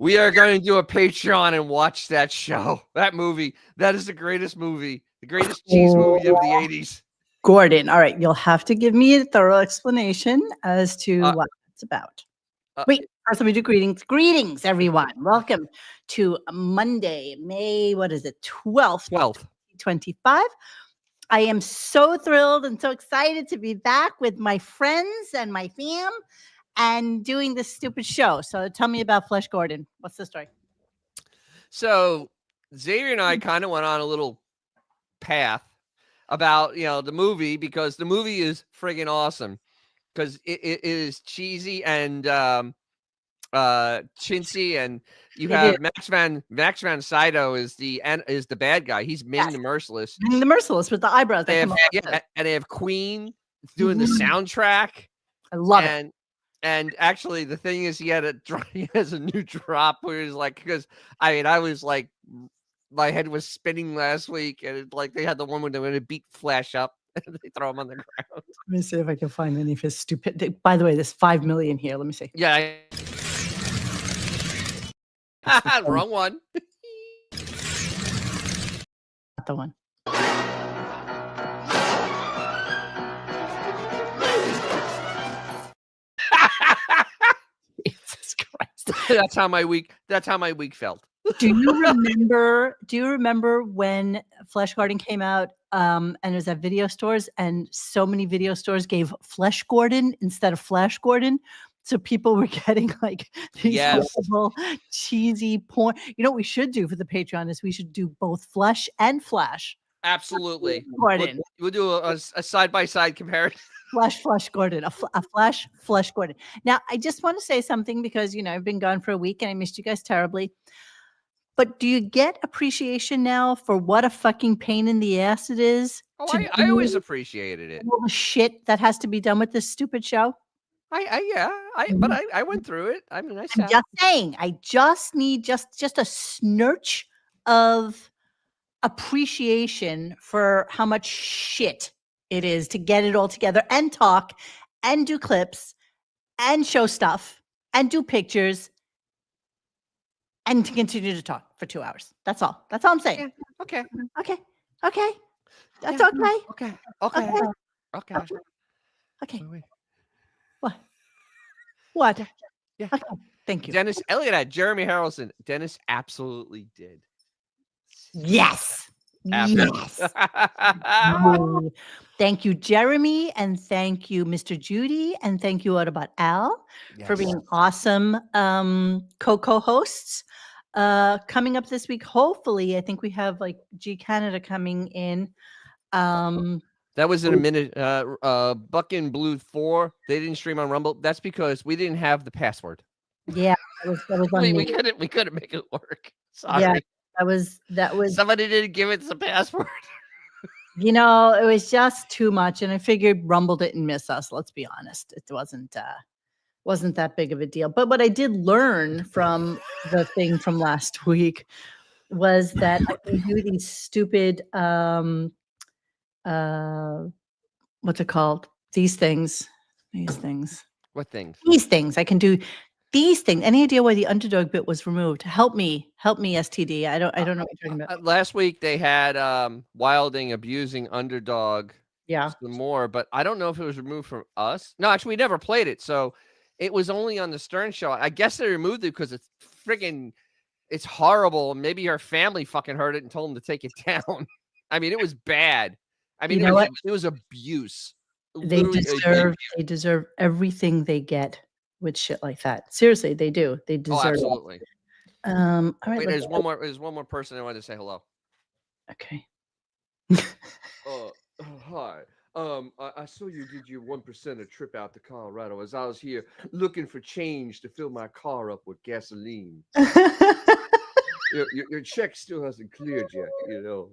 We are going to do a Patreon and watch that show. That movie. That is the greatest movie. The greatest cheese movie of the 80s. Gordon, all right. You'll have to give me a thorough explanation as to what it's about. Wait, first let me do greetings. Greetings, everyone. Welcome to Monday, May, 12th, 2025. I am so thrilled and so excited to be back with my friends and my fam and doing this stupid show. So tell me about Flesh Gordon. What's the story? So Xavier and I kind of went on a little path about, the movie, because the movie is friggin' awesome, because it is cheesy and chintzy, and you have Max van Sydow is the bad guy. He's Ming the Merciless. Ming the Merciless with the eyebrows. And they have Queen doing the soundtrack. I love it. And actually, the thing is, he has a new drop where he's like, because I was like, my head was spinning last week, and they had the one where they were going to beat Flash up and they throw him on the ground. Let me see if I can find any of his stupid. By the way, there's 5 million here. Let me see. Yeah. Wrong one. Not the one. Jesus Christ. That's how my week felt. Do you remember when Flesh Gordon came out and it was at video stores, and so many video stores gave Flesh Gordon instead of Flash Gordon? So people were getting these horrible, cheesy porn. You know what we should do for the Patreon is we should do both Flesh and Flash. Absolutely. We'll do a side-by-side comparison. Flesh Gordon, a Flesh Gordon. Now, I just want to say something because, I've been gone for a week and I missed you guys terribly. But do you get appreciation now for what a fucking pain in the ass it is? Oh, I always appreciated it. All the shit that has to be done with this stupid show. But I went through it. I'm just saying, I just need just a snurch of appreciation for how much shit it is to get it all together and talk and do clips and show stuff and do pictures and to continue to talk for 2 hours. That's all. That's all I'm saying. Yeah. Okay. That's okay. Okay. Wait. What? Yeah. Okay. Thank you. Dennis Elliott, Jeremy Harrelson. Dennis absolutely did. Yes. Yes. Thank you, Jeremy, and thank you, Mr. Judy, and thank you, Autobot Al, for being awesome co-hosts. Coming up this week, hopefully, I think we have G Canada coming in. That was in a minute. Buckin' Blue 4. They didn't stream on Rumble. That's because we didn't have the password. Yeah, that was on we couldn't make it work. Sorry. Yeah, that was somebody didn't give it the password. It was just too much, and I figured Rumble didn't miss us. Let's be honest, it wasn't that big of a deal. But what I did learn from the thing from last week was that I can do these stupid what's it called? These things. What things? These things. I can do these things. Any idea why the underdog bit was removed? Help me, STD. I don't know what you're talking about. Last week they had Wilding abusing underdog. Yeah. Some more, but I don't know if it was removed from us. No, actually, we never played it, so it was only on the Stern show. I guess they removed it because it's horrible. Maybe our family fucking heard it and told them to take it down. I mean, it was bad. I mean, it was abuse. They deserve everything they get with shit like that. Seriously, they do. They deserve. Oh, absolutely. All right. Wait, there's one more person I wanted to say hello. Okay. Hi. I saw you did your 1% trip out to Colorado as I was here looking for change to fill my car up with gasoline. Your check still hasn't cleared yet, You're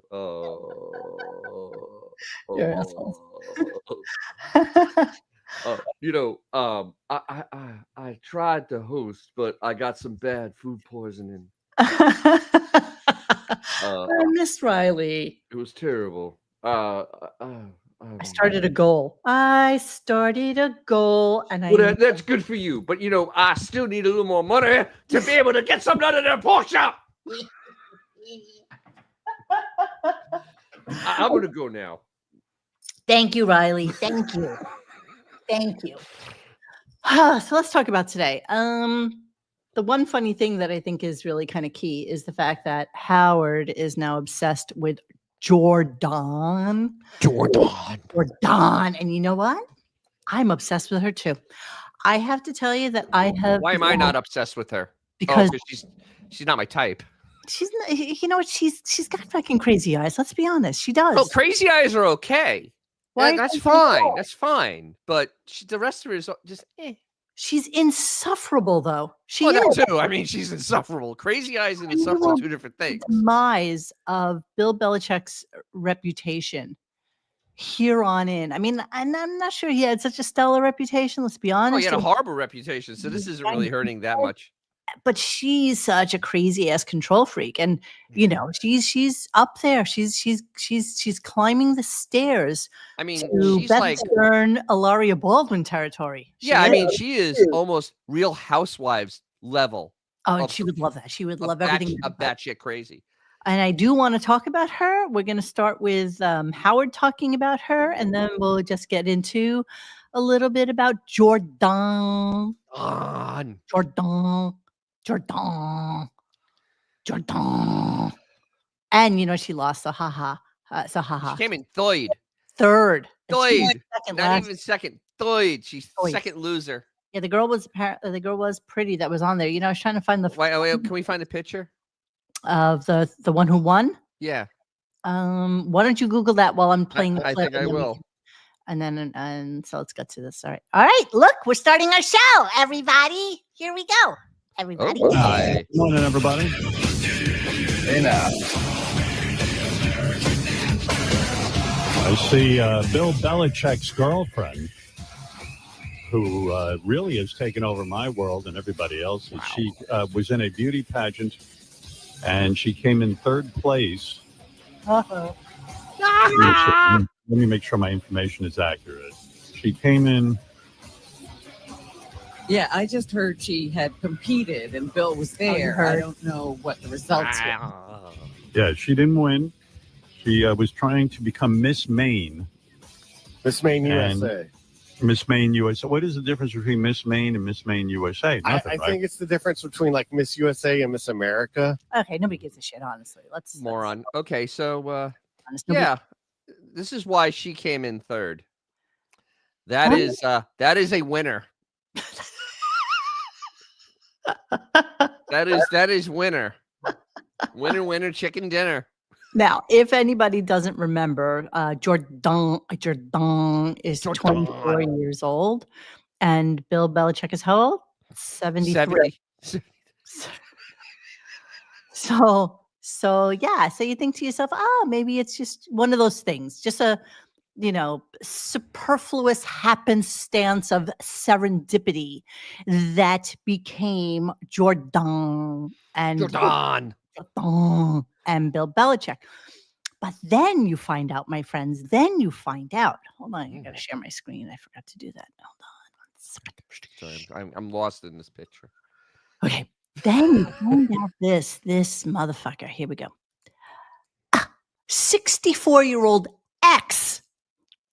assholes. I tried to host, but I got some bad food poisoning. Miss Riley. It was terrible. I started a goal. I started a goal, and that's good for you. But I still need a little more money to be able to get something out of their pork shop. I'm gonna go now. Thank you, Riley. Thank you. Thank you. So let's talk about today. The one funny thing that I think is really kind of key is the fact that Howard is now obsessed with Jordon. And you know what? I'm obsessed with her too. I have to tell you that I have. Why am I not obsessed with her? Because she's not my type. She's, you know what? She's got fucking crazy eyes. Let's be honest. She does. Oh, crazy eyes are okay. That's fine. That's fine. But the rest of her is just. She's insufferable, though. She is. That too. I mean, she's insufferable. Crazy eyes and insufferable are two different things. The demise of Bill Belichick's reputation here on in. I mean, I'm not sure he had such a stellar reputation. Let's be honest. Oh, he had a horrible reputation, so this isn't really hurting that much. But she's such a crazy ass control freak, and she's up there. She's climbing the stairs. I mean, she's like Ilaria Baldwin territory. She is almost Real Housewives level. Oh, and she would love that. She would love everything about that shit crazy. And I do want to talk about her. We're going to start with Howard talking about her, and then we'll just get into a little bit about Jordon. And she lost. So haha. She came in third. Third. Not even second. Third. She's second loser. Yeah, the girl was pretty that was on there. I was trying to find the. Wait, can we find a picture of the one who won? Yeah. Why don't you Google that while I'm playing the clip? I think I will. And so let's get to this. All right. Look, we're starting our show, everybody. Here we go. Everybody. Oh, hi. Good morning, everybody. Hey now. I see Bill Belichick's girlfriend, who really has taken over my world and everybody else's. Wow. She was in a beauty pageant, and she came in third place. Uh-oh. Let me make sure my information is accurate. She came in. Yeah, I just heard she had competed and Bill was there. I don't know what the results were. Yeah, she didn't win. She was trying to become Miss Maine. Miss Maine USA. Miss Maine USA. What is the difference between Miss Maine and Miss Maine USA? Nothing, I think it's the difference between like Miss USA and Miss America. Okay, nobody gives a shit, honestly. Let's moron. Okay, so this is why she came in third. That is a winner. That is winner. Winner, chicken dinner. Now, if anybody doesn't remember, Jordon is 24 years old, and Bill Belichick is how old? 73. 70. So yeah. So you think to yourself, maybe it's just one of those things, just a superfluous happenstance of serendipity that became Jordon and Bill Belichick. But then you find out, my friends, hold on, I gotta share my screen. I forgot to do that. Hold on. Sorry, I'm lost in this picture. Okay. Then you find out this motherfucker. Here we go. 64-year-old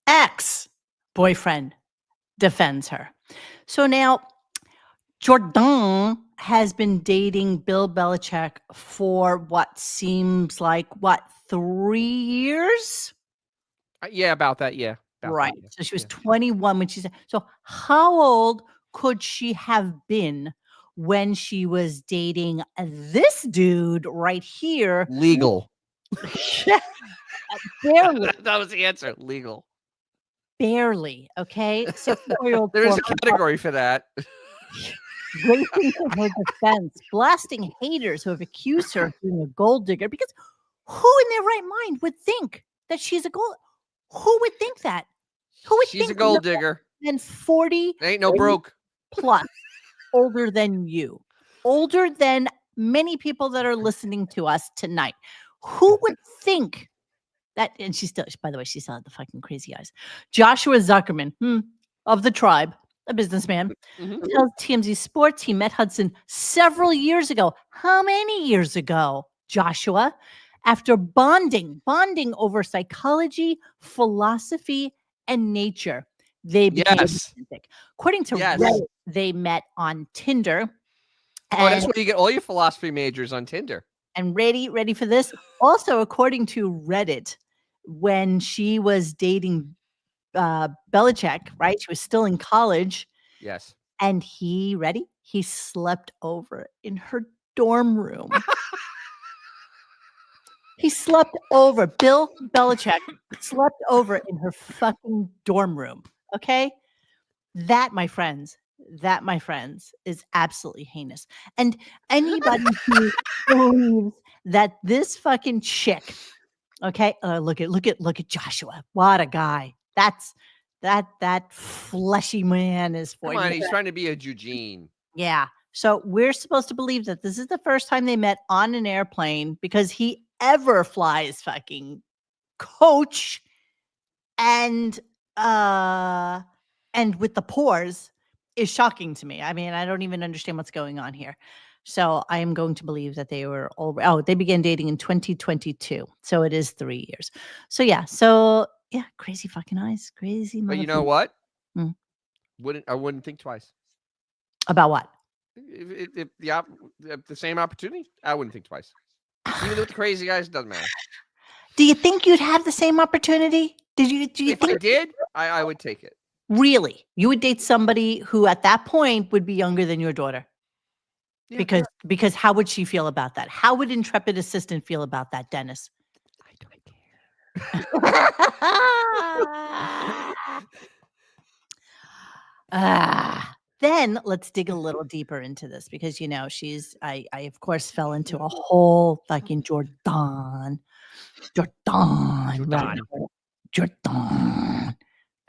ex-boyfriend defends her. So now Jordon has been dating Bill Belichick for what seems like 3 years? Yeah, about that. Yeah. Right. That, yeah. So she was 21 when she said, so how old could she have been when she was dating this dude right here? Legal. Barely. That was the answer. Legal. Barely. Okay. 64-year-old. There is a category for that. Racing to her defense, blasting haters who have accused her of being a gold digger. Because who in their right mind would think that she's a gold? Who would think that? Who would think she's a gold digger? And 40 ain't no broke plus, older than you, older than many people that are listening to us tonight. Who would think And she still, by the way, she still had the fucking crazy eyes. Joshua Zuckerman, of the tribe, a businessman, tells TMZ Sports he met Hudson several years ago. How many years ago, Joshua? After bonding over psychology, philosophy, and nature. They became romantic. According to Reddit, they met on Tinder. Oh, that's where you get all your philosophy majors, on Tinder. And ready for this? Also, according to Reddit, when she was dating Belichick, right? She was still in college. Yes. And he slept over in her dorm room. He slept over. Bill Belichick slept over in her fucking dorm room. Okay? That, my friends, is absolutely heinous. And anybody who believes that this fucking chick, okay, look at Joshua. What a guy. That fleshy man is for you. Come on, he's trying to be a Eugene. Yeah. So we're supposed to believe that this is the first time they met on an airplane, because he ever flies fucking coach and with the pores is shocking to me. I mean, I don't even understand what's going on here. So I am going to believe that they were they began dating in 2022. So it is 3 years. So yeah. Crazy fucking eyes. Crazy. But you know what? I wouldn't think twice. About what? If the same opportunity, I wouldn't think twice. Even with the crazy guys, it doesn't matter. Do you think you'd have the same opportunity? Do you if think I did, I would take it. Really? You would date somebody who at that point would be younger than your daughter? Yeah, because how would she feel about that? How would Intrepid Assistant feel about that, Dennis? I don't care. Then let's dig a little deeper into this, because I of course fell into a whole fucking Jordon.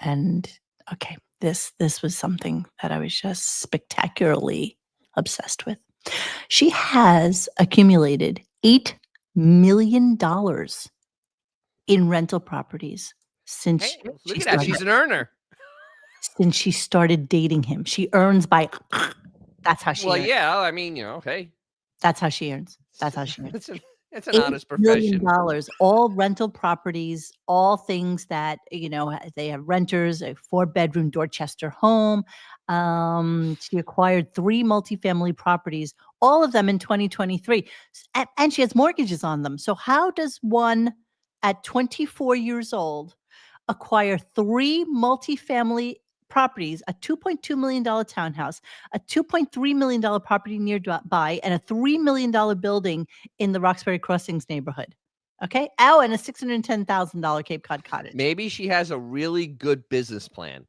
And okay, this was something that I was just spectacularly obsessed with. She has accumulated $8 million in rental properties since look at that. She's an earner. Since she started dating him. She earns by that's how she earns. Yeah, I mean, okay. That's how she earns. It's an honest profession. $8 million, all rental properties, all things that, they have renters, a 4-bedroom Dorchester home. She acquired 3 multifamily properties, all of them in 2023. And she has mortgages on them. So how does one at 24 years old acquire 3 multifamily properties, a $2.2 million townhouse, a $2.3 million property nearby, and a $3 million building in the Roxbury Crossings neighborhood? Okay. Oh, and a $610,000 Cape Cod cottage. Maybe she has a really good business plan.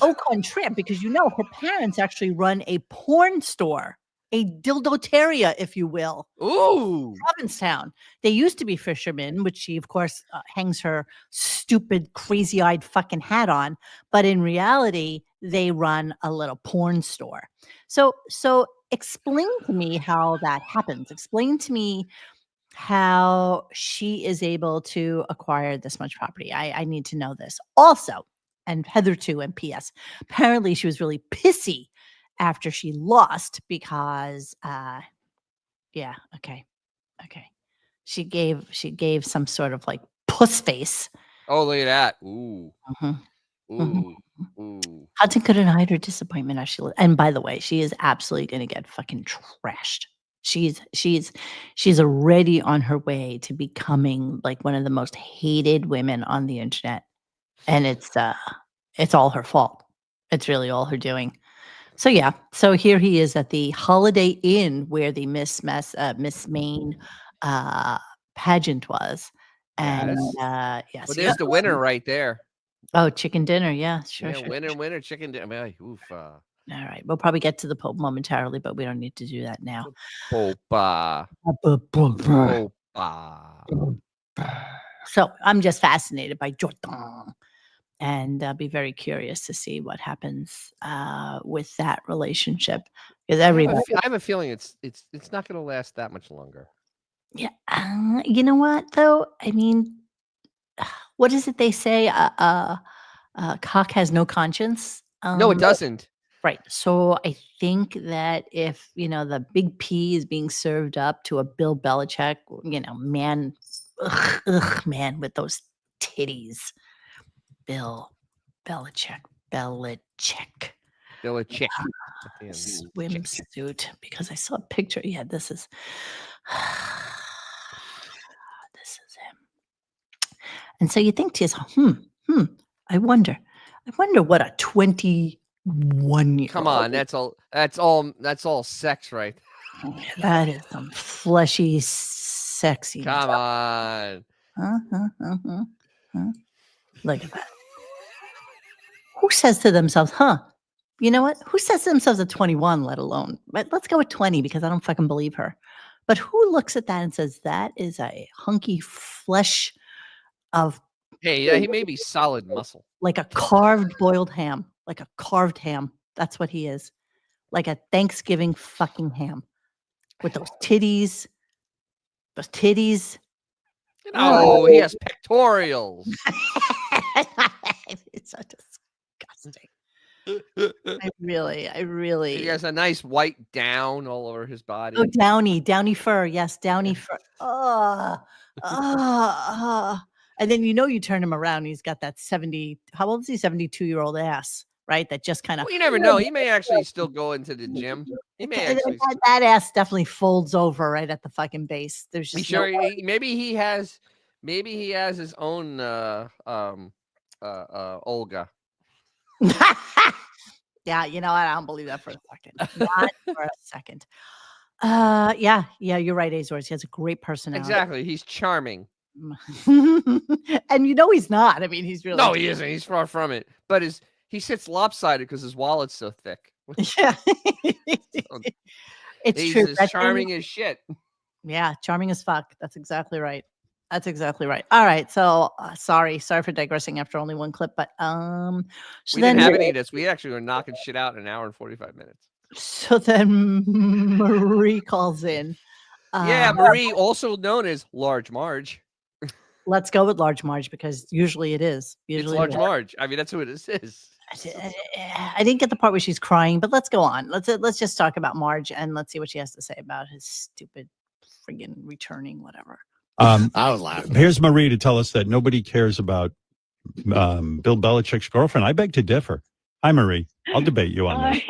Au contraire, because her parents actually run a porn store, a dildoteria, if you will. Ooh. Provincetown. They used to be fishermen, which she, of course, hangs her stupid, crazy-eyed fucking hat on. But in reality, they run a little porn store. So explain to me how that happens. Explain to me how she is able to acquire this much property. I need to know this. Also, and Heather too, and P.S. Apparently, she was really pissy after she lost because okay. She gave some sort of like puss face. Oh, look at that. Ooh. Ooh. Hudson couldn't hide her disappointment as she lived. And by the way, she is absolutely going to get fucking trashed. She's already on her way to becoming like one of the most hated women on the internet. And it's all her fault. It's really all her doing. So yeah, so here he is at the Holiday Inn where the Miss Maine pageant was, and yes. Well, there's the winner right there. Oh, chicken dinner, yeah, sure. Winner, chicken dinner. Oof. All right, we'll probably get to the Pope momentarily, but we don't need to do that now. Pope. So I'm just fascinated by Jordon. And I'll be very curious to see what happens with that relationship. Because everybody, I have a feeling it's not going to last that much longer. Yeah, you know what though? I mean, what is it they say? Cock has no conscience. No, it doesn't. Right. So I think that if, the big P is being served up to a Bill Belichick, man, man, with those titties. Bill Belichick. Swimsuit, because I saw a picture. Yeah, this is him. And so you think to yourself, I wonder what a 21-year-old. Come on, that's all sex, right? That is some fleshy, sexy. Come on. Look at that. Who says to themselves, you know what? Who says to themselves at 21, let alone? But let's go with 20 because I don't fucking believe her. But who looks at that and says, that is a hunky flesh of. Hey, yeah, he may be solid muscle. Like a carved boiled ham. Like a carved ham. That's what he is. Like a Thanksgiving fucking ham. With those titties. Oh, he has pectorials. It's so disgusting. I really. He has a nice white down all over his body. Oh, downy fur. Yes, downy fur. And then you turn him around. He's got that 70. How old is he? 72-year-old ass, right? That just kind of. Well, you never know. He may actually still go into the gym. He may actually. That ass definitely folds over right at the fucking base. There's just. Maybe he has his own Olga. Yeah, I don't believe that for a second. Not for a second. Yeah, you're right, Azores. He has a great personality. Exactly. He's charming. And he's not. I mean, he's really. No, he isn't. He's far from it. But he sits lopsided because his wallet's so thick. Yeah. He's true. As charming as shit. Yeah, charming as fuck. That's exactly right. All right. So sorry for digressing after only one clip, but so we didn't have any of this. We actually were knocking shit out in an hour and 45 minutes. So then Marie calls in. Yeah, Marie, also known as Large Marge. Let's go with Large Marge because usually it is. It's Large Marge. I mean, that's who it is. I didn't get the part where she's crying, but let's go on. Let's just talk about Marge and let's see what she has to say about his stupid friggin' returning whatever. I was laughing. Here's Marie to tell us that nobody cares about Bill Belichick's girlfriend. I beg to differ. Hi, Marie. I'll debate you on this.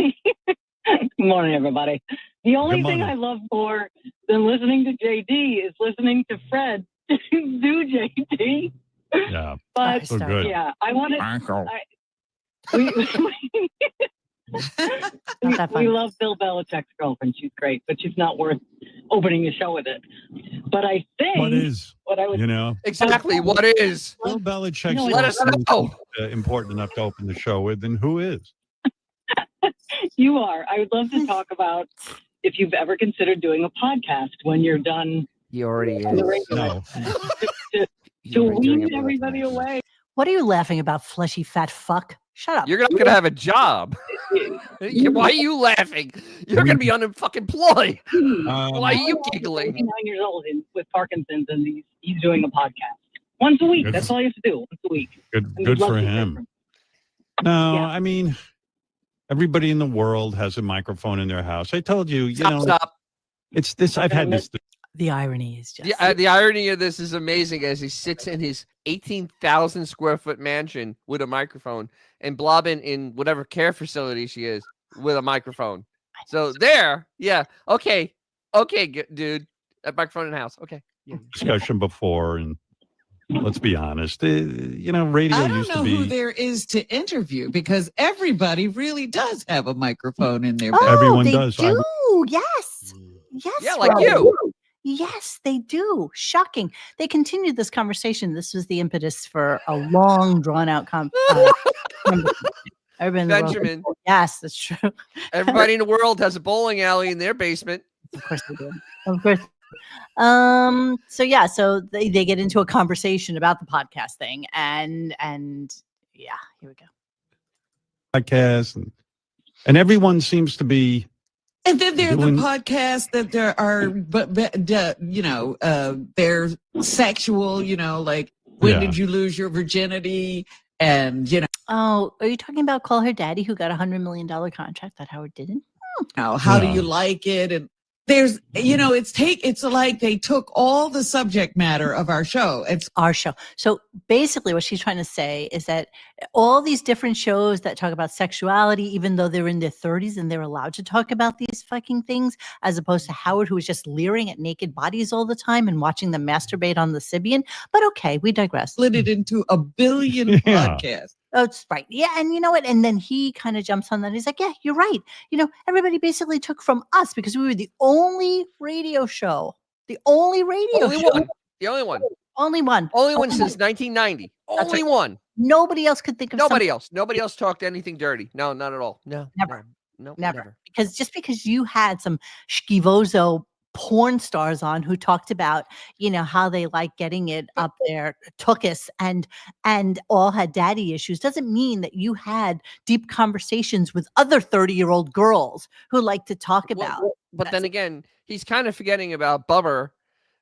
Good morning, everybody. The only thing I love more than listening to JD is listening to Fred do JD. Yeah. But so good. yeah, I want to. We love Bill Belichick's girlfriend. She's great, but she's not worth opening the show with it. But I think what I would exactly what is Bill Belichick's let us know. Important enough to open the show with, and who is? You are. I would love to talk about if you've ever considered doing a podcast when you're done. He already is. No. to wean everybody away. What are you laughing about, fleshy fat fuck? Shut up. You're not going to have a job. Why are you laughing? You're going to be unemployed. Why are you giggling? 29 years old with Parkinson's, and he's doing a podcast once a week. That's all you have to do. Once a week. Good for him. No, yeah. I mean, everybody in the world has a microphone in their house. I told you, Stop. It's this. I've had this. The irony is just the irony of this is amazing as he sits in his 18,000 square foot mansion with a microphone and Blobbin in whatever care facility she is with a microphone. So there, yeah, okay, dude, a microphone in the house, okay. Yeah. Discussion before, and let's be honest, radio I don't used know to be. who there is to interview because everybody really does have a microphone in their. Everyone they does. Do. Yes. Yeah, like you. Yes, they do. Shocking. They continued this conversation. This was the impetus for a long, drawn-out Benjamin. Yes, that's true. Everybody in the world has a bowling alley in their basement. Of course they do. Of course. So they get into a conversation about the podcast thing, and yeah, here we go. Podcast and everyone seems to be. And then there are the podcasts that there are, they're sexual, like When did you lose your virginity? And, you know. Oh, are you talking about Call Her Daddy, who got $100 million contract that Howard didn't? How do you like it? And there's, it's like they took all the subject matter of our show. It's our show. So basically what she's trying to say is that all these different shows that talk about sexuality, even though they're in their 30s and they're allowed to talk about these fucking things, as opposed to Howard, who was just leering at naked bodies all the time and watching them masturbate on the Sybian. But okay, we digress. Split it into a billion podcasts. Oh, that's right. Yeah. And you know what? And then he kind of jumps on that. He's like, yeah, you're right. Everybody basically took from us because we were the only radio show. The only radio show. One. The only one. Only one. Only one since 1990. Only one. Nobody else could think of Nobody else. Nobody else talked anything dirty. No, not at all. No. Never. Never. Because you had some schkivozo porn stars on who talked about, how they like getting it up their tuchus and all had daddy issues doesn't mean that you had deep conversations with other 30-year-old girls who like to talk about. But then again, he's kind of forgetting about Bubber,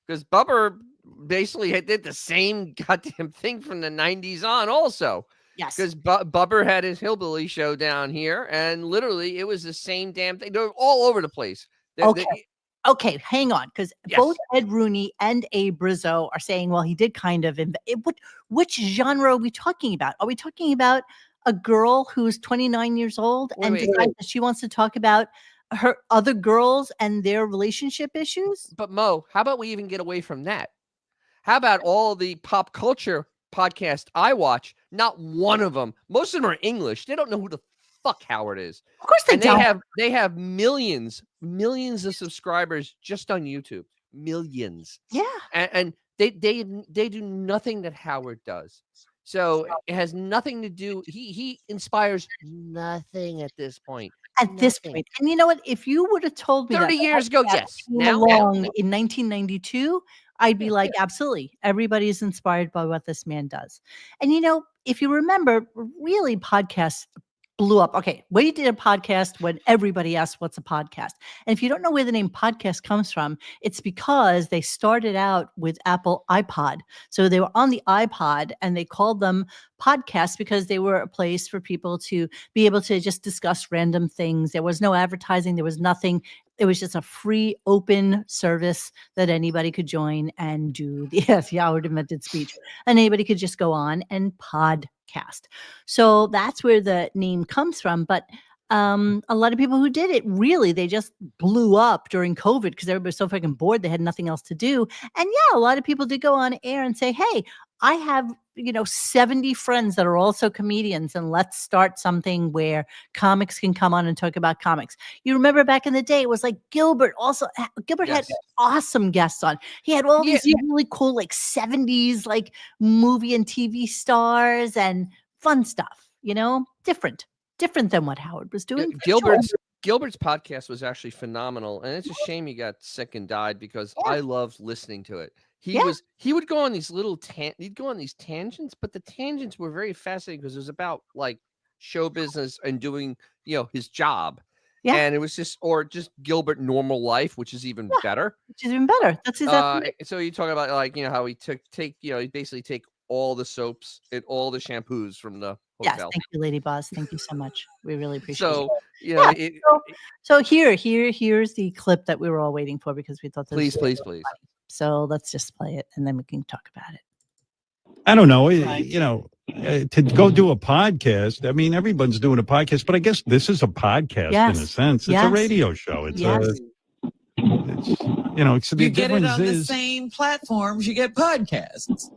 because Bubber basically did the same goddamn thing from the 90s on also. Yes. Because Bubber had his hillbilly show down here, and literally it was the same damn thing. They're all over the place. Okay, hang on, because both Ed Rooney and Abe Rizzo are saying, well, he did kind of which genre are we talking about? Are we talking about a girl who's 29 years old and decides that she wants to talk about her other girls and their relationship issues? But Mo, how about we even get away from that? How about all the pop culture podcasts I watch? Not one of them. Most of them are English. They don't know who the fuck Howard is. Of course they don't. They have millions of subscribers just on YouTube. Millions. Yeah. And they do nothing that Howard does. So it has nothing to do. He inspires nothing at this point. This point. And you know what? If you would have told me 30 years ago, yes. Now in 1992, I'd be like, absolutely. Everybody is inspired by what this man does. And if you remember, really podcasts blew up. Okay, we did a podcast when everybody asked what's a podcast. And if you don't know where the name podcast comes from, it's because they started out with Apple iPod. So they were on the iPod and they called them podcasts because they were a place for people to be able to just discuss random things. There was no advertising. There was nothing. It was just a free, open service that anybody could join and do the Howard invented speech. And anybody could just go on and podcast. So that's where the name comes from. But a lot of people who did it, really, they just blew up during COVID because everybody was so fucking bored. They had nothing else to do. And yeah, a lot of people did go on air and say, hey, I have 70 friends that are also comedians, and let's start something where comics can come on and talk about comics. You remember back in the day, it was like Gilbert had awesome guests on. He had all these really cool 70s movie and TV stars and fun stuff, different than what Howard was doing. Gilbert's podcast was actually phenomenal, and it's a shame he got sick and died because I loved listening to it. He would go on these he'd go on these tangents, but the tangents were very fascinating because it was about show business and doing his job. Yeah. And it was just Gilbert normal life, which is even better. Which is even better. That's exactly so you talk about how he he basically take all the soaps and all the shampoos from the hotel. Yes, thank you, Lady Boss. Thank you so much. We really appreciate it. So here's the clip that we were all waiting for because we thought this please. So let's just play it and then we can talk about it. I don't know, to go do a podcast. I mean, everyone's doing a podcast, but I guess this is a podcast in a sense. It's a radio show. It's so the you get it on the same platforms. You get podcasts.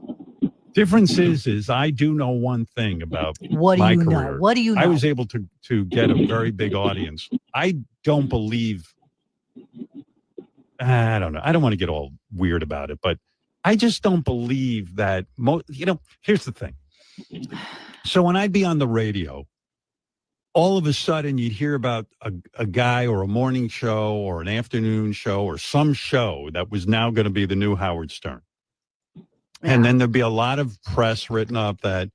Difference is I do know one thing about my career. What do you know? I was able to get a very big audience. I don't believe. I don't know. I don't want to get all weird about it, but I just don't believe that. Here's the thing. So when I'd be on the radio, all of a sudden you'd hear about a guy or a morning show or an afternoon show or some show that was now going to be the new Howard Stern. Yeah. And then there'd be a lot of press written up that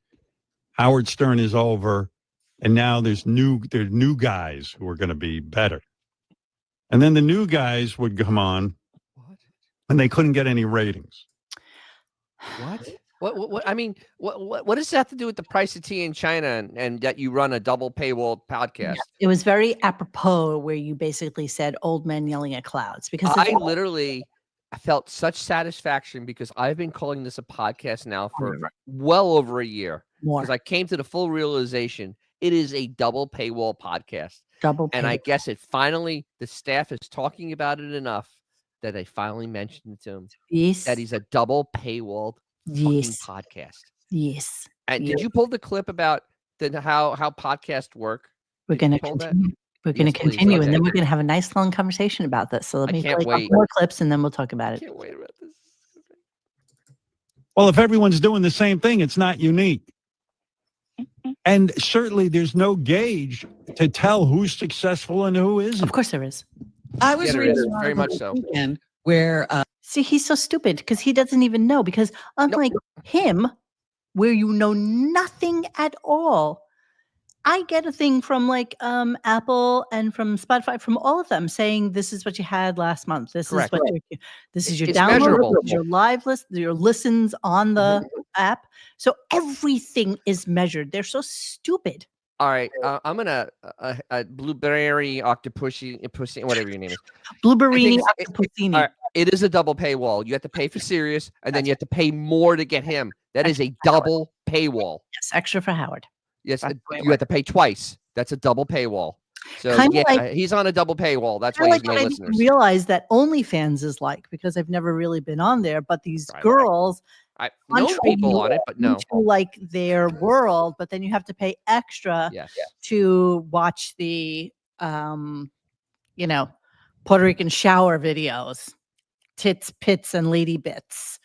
Howard Stern is over, and now there's new guys who are going to be better. And then the new guys would come on, and they couldn't get any ratings. What? What? I mean, what does that have to do with the price of tea in China and that you run a double paywall podcast? It was very apropos where you basically said old men yelling at clouds because I felt such satisfaction because I've been calling this a podcast now for well over a year. Because I came to the full realization it is a double paywall podcast. And I guess the staff is talking about it enough that they finally mentioned it to him. Yes. That he's a double paywall fucking podcast. Yes. And did you pull the clip about how podcasts work? We're going to continue. We're going to continue, and then we're going to have a nice long conversation about this. So let me play a couple more clips, and then we'll talk about it. I can't wait about this. Well, if everyone's doing the same thing, it's not unique. And certainly there's no gauge to tell who's successful and who isn't. Of course there is. I was reading very much so. Where see, he's so stupid because he doesn't even know. Because unlike him, where you know nothing at all, I get a thing from like Apple and from Spotify, from all of them saying this is what you had last month. This is what this is your download, your live list, your listens on the app. So everything is measured. They're so stupid. All right, I'm gonna blueberry octopussy, whatever your name is. Blueberry octopussini. Right, it is a double paywall. You have to pay for Sirius, and then you have to pay more to get him. That is a double paywall. Yes, extra for Howard. Yes, you have to pay twice. That's a double paywall. So he's on a double paywall. That's why he's no listeners. I didn't realize that OnlyFans is like, because I've never really been on there, but these girls I know people on it, but no. Like their world, but then you have to pay extra to watch the Puerto Rican shower videos, tits, pits, and lady bits.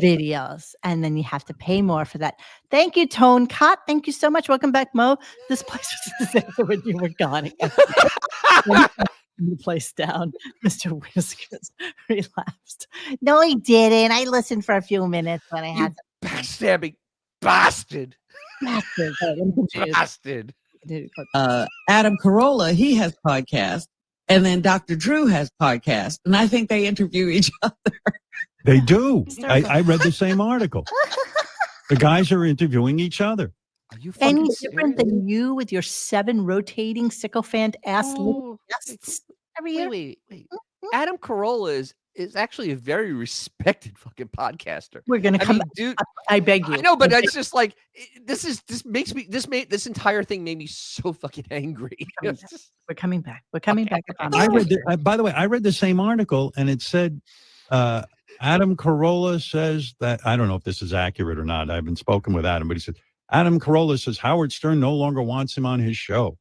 Videos, and then you have to pay more for that. Thank you, Tone Cott. Thank you so much. Welcome back, Mo. This place was disaster when you were gone. The place down. Mr. Whiskers relapsed. No, he didn't. I listened for a few minutes when I had backstabbing bastard. Bastard. Adam Carolla, he has podcast, and then Dr. Drew has podcast, and I think they interview each other. They do. I read the same article. The guys are interviewing each other. Are you any different than you with your 7 rotating sycophant ass guests every year? Wait. Adam Carolla is actually a very respected fucking podcaster. We're gonna come, dude. I beg you. I know, but it's just like this entire thing made me so fucking angry. We're coming back. We're coming back. By the way, I read the same article, and it said. Adam Carolla says that, I don't know if this is accurate or not. I haven't spoken with Adam, but he said, Adam Carolla says Howard Stern no longer wants him on his show.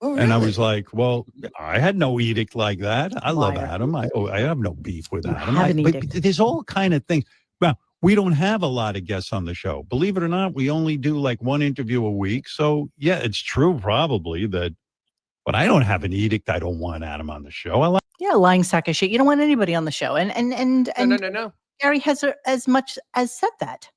Oh, really? And I was like, well, I had no edict like that. I love Adam. I have no beef with Adam. But there's all kind of things. Well, we don't have a lot of guests on the show. Believe it or not, we only do like 1 interview a week. So, yeah, it's true probably that, but I don't have an edict. I don't want Adam on the show. Lying sack of shit. You don't want anybody on the show. And no. Gary has as much as said that.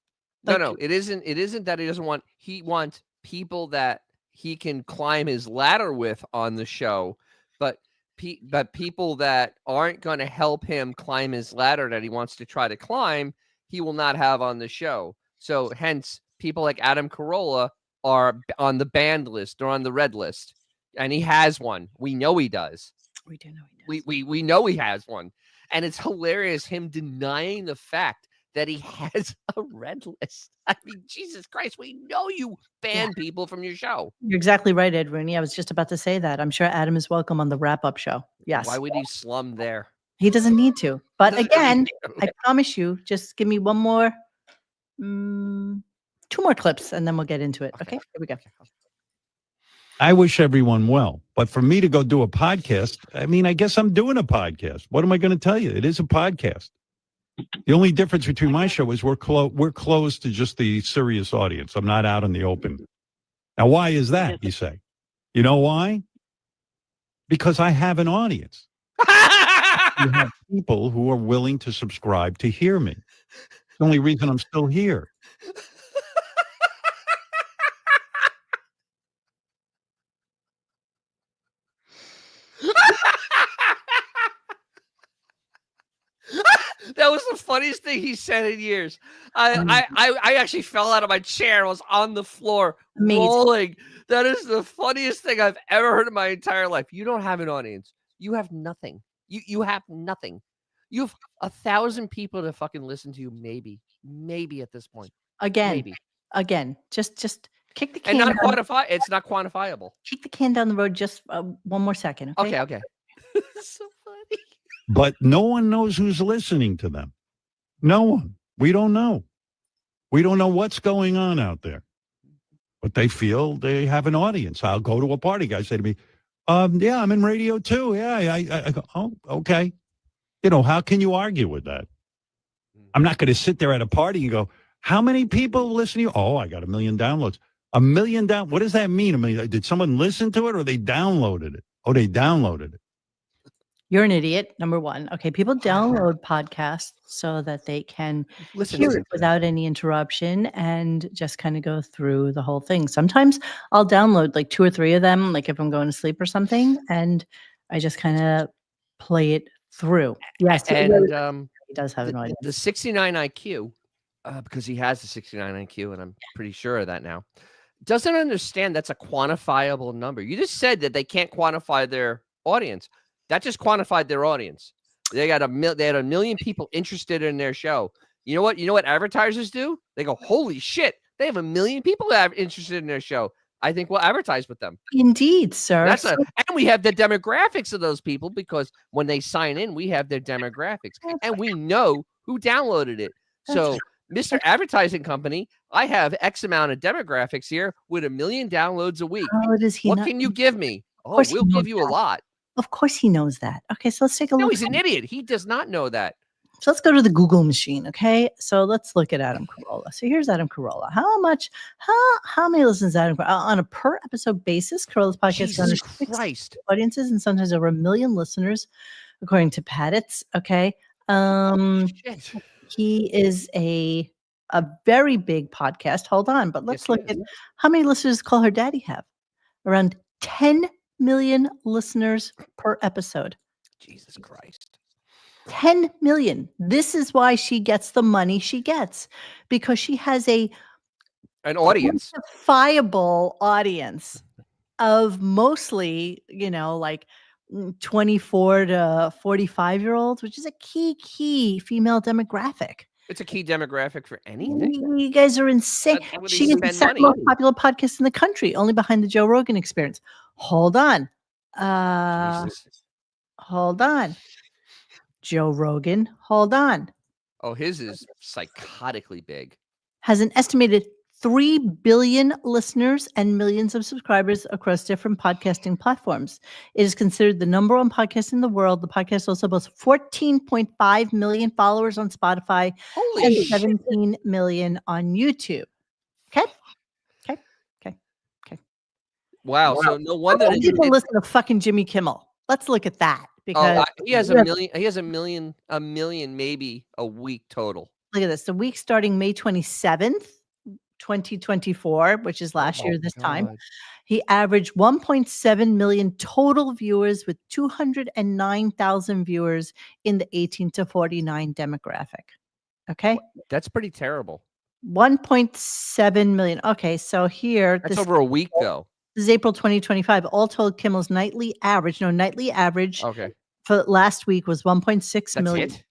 Like, no. It isn't that he doesn't want. He wants people that he can climb his ladder with on the show, but people that aren't going to help him climb his ladder that he wants to try to climb, he will not have on the show. So hence, people like Adam Carolla are on the banned list or on the red list, and he has one. We know he does. We do know he does. We know he has one, and it's hilarious him denying the fact that he has a red list. I mean, Jesus Christ, we know you ban people from your show. You're exactly right, Ed Rooney. I was just about to say that. I'm sure Adam is welcome on the wrap-up show. Yes. Why would he slum there? He doesn't need to. But again, I promise you, just give me one more, 2 more clips, and then we'll get into it. Okay, here we go. I wish everyone well, but for me to go do a podcast, I mean, I guess I'm doing a podcast. What am I going to tell you? It is a podcast. The only difference between my show is we're closed to just the serious audience. I'm not out in the open. Now, why is that, you say? You know why? Because I have an audience. You have people who are willing to subscribe to hear me. It's the only reason I'm still here. That That was the funniest thing he said in years. I actually fell out of my chair. I was on the floor rolling. That is the funniest thing I've ever heard in my entire life. You don't have an audience. You have nothing. You have nothing. You have 1,000 people to fucking listen to you. Maybe at this point. Again, just kick the can. And not quantify. It's not quantifiable. Kick the can down the road just one more second. Okay. So funny. But no one knows who's listening to them. No one. We don't know. We don't know what's going on out there. But they feel they have an audience. I'll go to a party. Guys say to me, yeah, I'm in radio too. Yeah, I go, oh, okay. You know, how can you argue with that? I'm not going to sit there at a party and go, how many people listen to you? Oh, I got 1 million downloads. 1 million down. What does that mean? 1 million. Did someone listen to it or they downloaded it? Oh, they downloaded it. You're an idiot, number one. Okay, people download podcasts so that they can hear it without any interruption and just kind of go through the whole thing. Sometimes I'll download like 2 or 3 of them, like if I'm going to sleep or something, and I just kind of play it through. Yes, and he does have an audience. The 69 IQ, because he has the 69 IQ, and I'm pretty sure of that now, doesn't understand that's a quantifiable number. You just said that they can't quantify their audience. That just quantified their audience. They had 1 million people interested in their show. You know what advertisers do? They go, holy shit, they have 1 million people that are interested in their show. I think we'll advertise with them. Indeed, sir. And we have the demographics of those people because when they sign in, we have their demographics and we know who downloaded it. So, Mr. Advertising Company, I have X amount of demographics here with 1 million downloads a week. How does he what can you give me? Oh, we'll give you a lot. Of course he knows that. Okay, so let's take a look. No, he's an idiot. He does not know that. So let's go to the Google machine, okay? So let's look at Adam Carolla. So here's Adam Carolla. How many listens Adam Carolla? On a per episode basis, Carolla's podcast Jesus has Christ. audiences and sometimes over 1 million listeners, according to Paddits, okay? Shit. He is a very big podcast. Hold on, but let's look at how many listeners Call Her Daddy have. Around 10 million listeners per episode. Jesus Christ. 10 million. This is why she gets the money she gets, because she has an audience, quantifiable audience of mostly, like 24 to 45-year-olds, which is a key female demographic. It's a key demographic for anything. You guys are insane. She is the second most popular podcast in the country, only behind the Joe Rogan Experience. Hold on. Hold on. Joe Rogan, hold on. Oh, his is psychotically big. Has an estimated 3 billion listeners and millions of subscribers across different podcasting platforms. It is considered the number one podcast in the world. The podcast also boasts 14.5 million followers on Spotify and 17 million on YouTube. Okay. Wow. So no wonder people listen to fucking Jimmy Kimmel. Let's look at that. Because he has 1 million. He has a million maybe a week total. Look at this. The week starting May 27th, 2024, which is last year this time. He averaged 1.7 million total viewers with 209,000 viewers in the 18 to 49 demographic. Okay. That's pretty terrible. 1.7 million. Okay. So here. That's over a week though. This is April 2025. All told, Kimmel's nightly average okay, for last week was 1.6 million. It?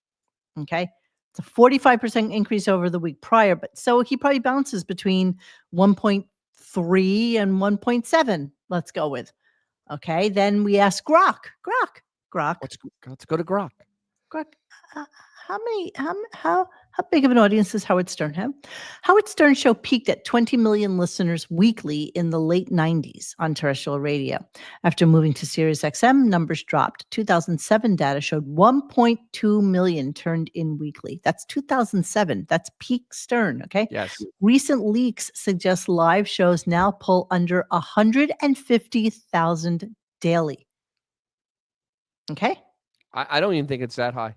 Okay. It's a 45% increase over the week prior. But so he probably bounces between 1.3 and 1.7. Let's go with. Okay. Then we ask Grok. Let's go to Grok. Grok. How big of an audience does Howard Stern have? Howard Stern show peaked at 20 million listeners weekly in the late 90s on terrestrial radio. After moving to Sirius XM, numbers dropped. 2007 data showed 1.2 million turned in weekly. That's 2007. That's peak Stern, okay? Yes. Recent leaks suggest live shows now pull under 150,000 daily. Okay? I don't even think it's that high.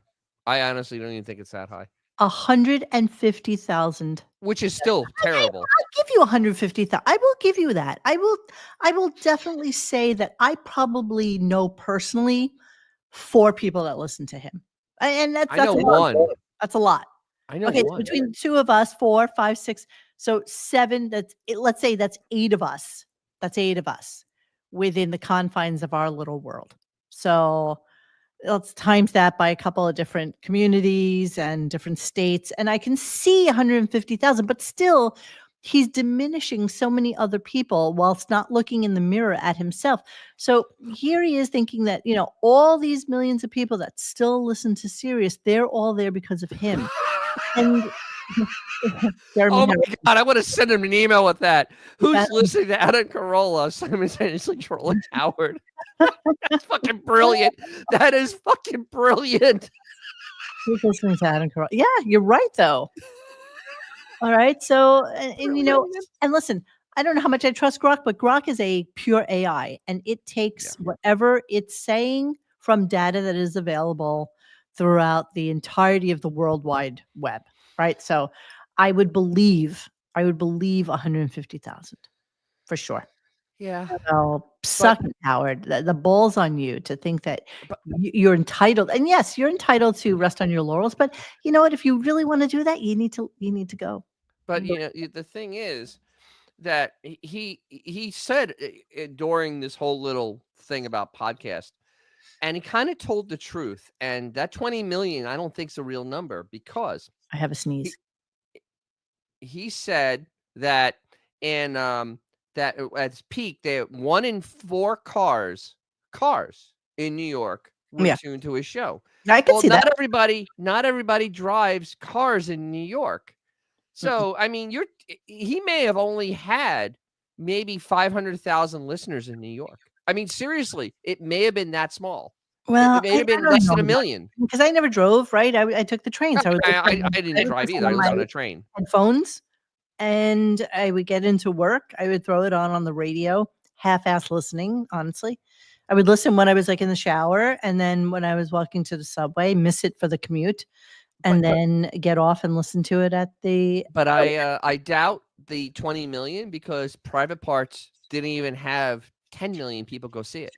I honestly don't even think it's that high. 150,000, which is still terrible. I'll give you 150,000. I will give you that. I will definitely say that I probably know personally 4 people that listen to him, and that's I know one. That's a lot. I know Okay, so one. between the two of us, 4, 5, 6, so 7. Let's say that's 8 of us. That's 8 of us within the confines of our little world. So let's times that by a couple of different communities and different states, and I can see 150,000. But still, he's diminishing so many other people whilst not looking in the mirror at himself. So here he is thinking that, all these millions of people that still listen to Sirius, they're all there because of him. And oh my God, I want to send him an email with that. Who's listening to Adam Carolla simultaneously trolling Howard? That's fucking brilliant. That is fucking brilliant. Who's listening to Adam Carolla? Yeah, you're right, though. All right. So, and listen, I don't know how much I trust Grok, but Grok is a pure AI, and it takes whatever it's saying from data that is available throughout the entirety of the World Wide Web. Right. So I would believe 150,000 for sure. Yeah. So suck it, Howard. The ball's on you to think that you're entitled. And yes, you're entitled to rest on your laurels. But you know what? If you really want to do that, you need to go. But the thing is that he said during this whole little thing about podcast, and he kind of told the truth. And that 20 million, I don't think is a real number, because I have a sneeze. He said that in that at its peak, they 1 in 4 cars in New York were tuned to his show. I can see that. Not everybody drives cars in New York. So I mean, he may have only had maybe 500,000 listeners in New York. I mean, seriously, it may have been that small. Well, it may have been less than 1 million. Because I never drove. Right, I took the train. So I didn't drive either. I was on a train. Headphones, and I would get into work. I would throw it on the radio, half-ass listening. Honestly, I would listen when I was like in the shower, and then when I was walking to the subway, miss it for the commute. And then get off and listen to it at the. But I doubt the 20 million, because Private Parts didn't even have 10 million people go see it.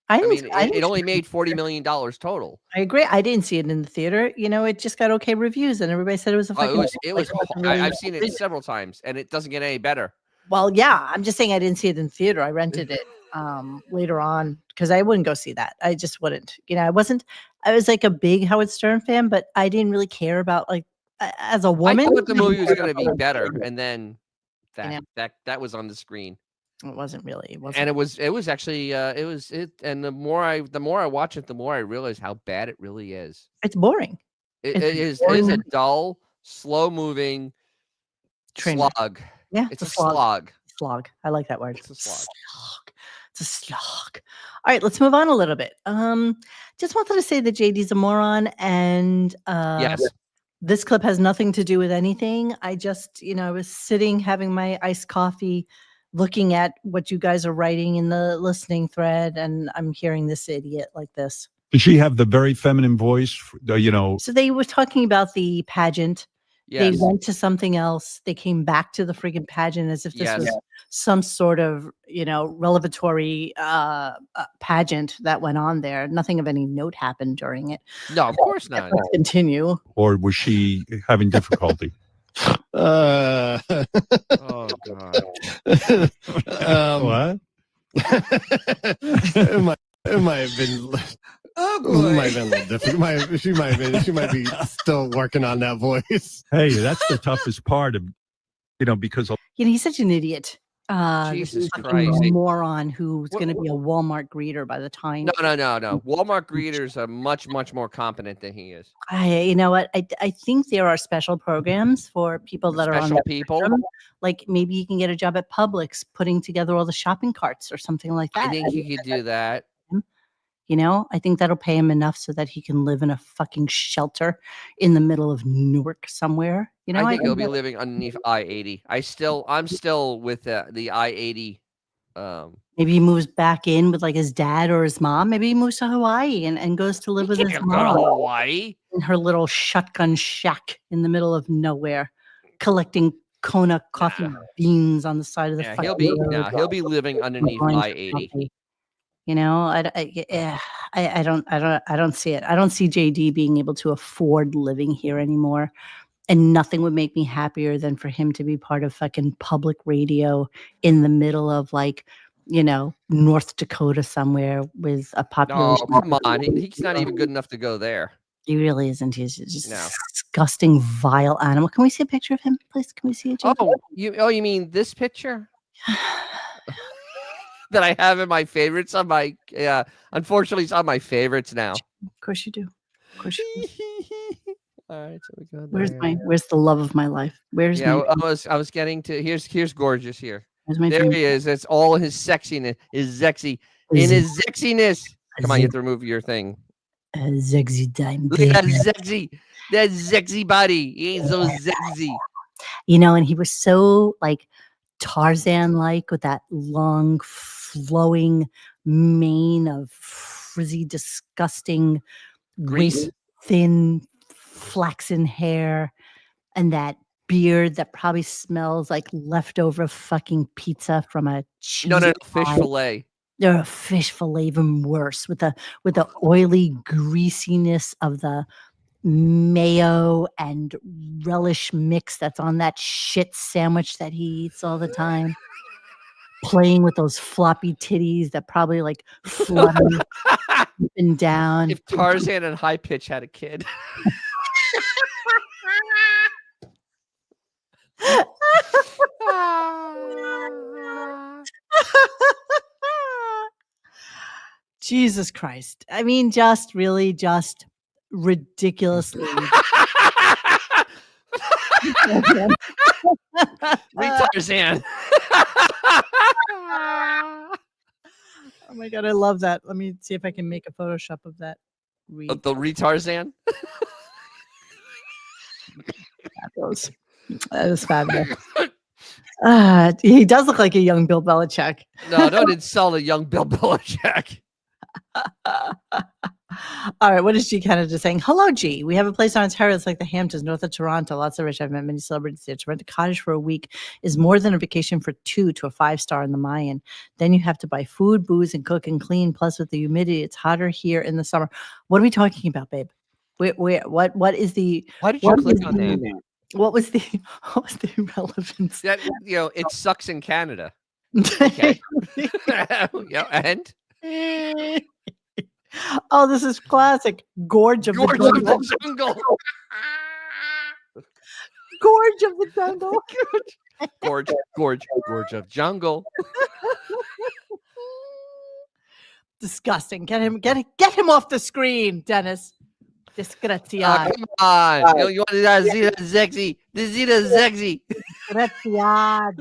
It only made $40 million total. I agree. I didn't see it in the theater. It just got okay reviews, and everybody said it was a fucking. I've seen it several times, and it doesn't get any better. Well, yeah, I'm just saying I didn't see it in the theater. I rented it later on because I wouldn't go see that. I just wouldn't. I was like a big Howard Stern fan, but I didn't really care about as a woman. I thought the movie was going to be better, and then that was on the screen. It wasn't really. It wasn't. And it was actually And the more I watch it, the more I realize how bad it really is. It's boring. It is a dull, slow moving slog. Yeah, it's a slog. Slog. I like that word. It's a slog. It's a slog. All right, let's move on a little bit. Just wanted to say that JD's a moron, and yes, this clip has nothing to do with anything. I just, I was sitting having my iced coffee, looking at what you guys are writing in the listening thread, and I'm hearing this idiot like this. Does she have the very feminine voice? So they were talking about the pageant. Yes. They went to something else. They came back to the friggin' pageant as if this was some sort of, revelatory pageant that went on there. Nothing of any note happened during it. No, of course not. Let's continue. Or was she having difficulty? Oh God. What? It might have been. Oh boy. It might have been a little different. She might be still working on that voice. Hey, that's the toughest part of, because he's such an idiot. Jesus this Christ. moron who's going to be a Walmart greeter by the time. No. Walmart greeters are much, much more competent than he is. You know what? I think there are special programs for people that are on the people. spectrum. Like maybe you can get a job at Publix putting together all the shopping carts or something like that. I think he could do that. I think that'll pay him enough so that he can live in a fucking shelter in the middle of Newark somewhere. I think he'll be living underneath I-80. I'm still with the I-80. Maybe he moves back in with like his dad or his mom. Maybe he moves to Hawaii and goes to live with his mom. Hawaii? In her little shotgun shack in the middle of nowhere, collecting Kona coffee beans on the side of the fucking road. He'll be living underneath I-80. I don't see it. I don't see JD being able to afford living here anymore. And nothing would make me happier than for him to be part of fucking public radio in the middle of North Dakota somewhere with a population. Oh, come on. He's not even good enough to go there. He really isn't. He's just disgusting, vile animal. Can we see a picture of him, please? Can we see it? Oh, you mean this picture that I have in my favorites on my? Unfortunately, it's on my favorites now. Of course you do. Of course you do. All right, so we go there. Where's the love of my life? Where's I was getting to here's gorgeous here. There dream? He is. It's all his sexiness, his sexy in his sexiness. Come on, you have to remove your thing. Sexy time. Look at that sexy body. He ain't so sexy. And he was so like Tarzan-like with that long, flowing mane of frizzy, disgusting, grease, thin, flaxen hair, and that beard that probably smells like leftover fucking pizza from a cheese. No, fish fillet. They're a fish fillet, even worse, with the oily greasiness of the mayo and relish mix that's on that shit sandwich that he eats all the time. Playing with those floppy titties that probably like flutter up and down. If Tarzan and High Pitch had a kid. Jesus Christ. I mean, just ridiculously. Tarzan. Oh my God, I love that. Let me see if I can make a Photoshop of that. The Tarzan? That is fabulous. He does look like a young Bill Belichick. No, don't insult a young Bill Belichick. All right, what is G Canada saying? Hello, G. We have a place on Ontario that's like the Hamptons, north of Toronto. Lots of rich. I've met many celebrities there. To rent a cottage for a week is more than a vacation for 2 to a 5-star in the Mayan. Then you have to buy food, booze, and cook and clean. Plus, with the humidity, it's hotter here in the summer. What are we talking about, babe? What is the? Why did you click on that? What was the relevance? That it sucks in Canada. Okay. And. Oh, this is classic. Gorge of the jungle. Gorge of the jungle. Gorge of jungle. Disgusting. Get him off the screen, Dennis. Disgraziato. Come on. You want to see that sexy. Sexy. Disgraziata.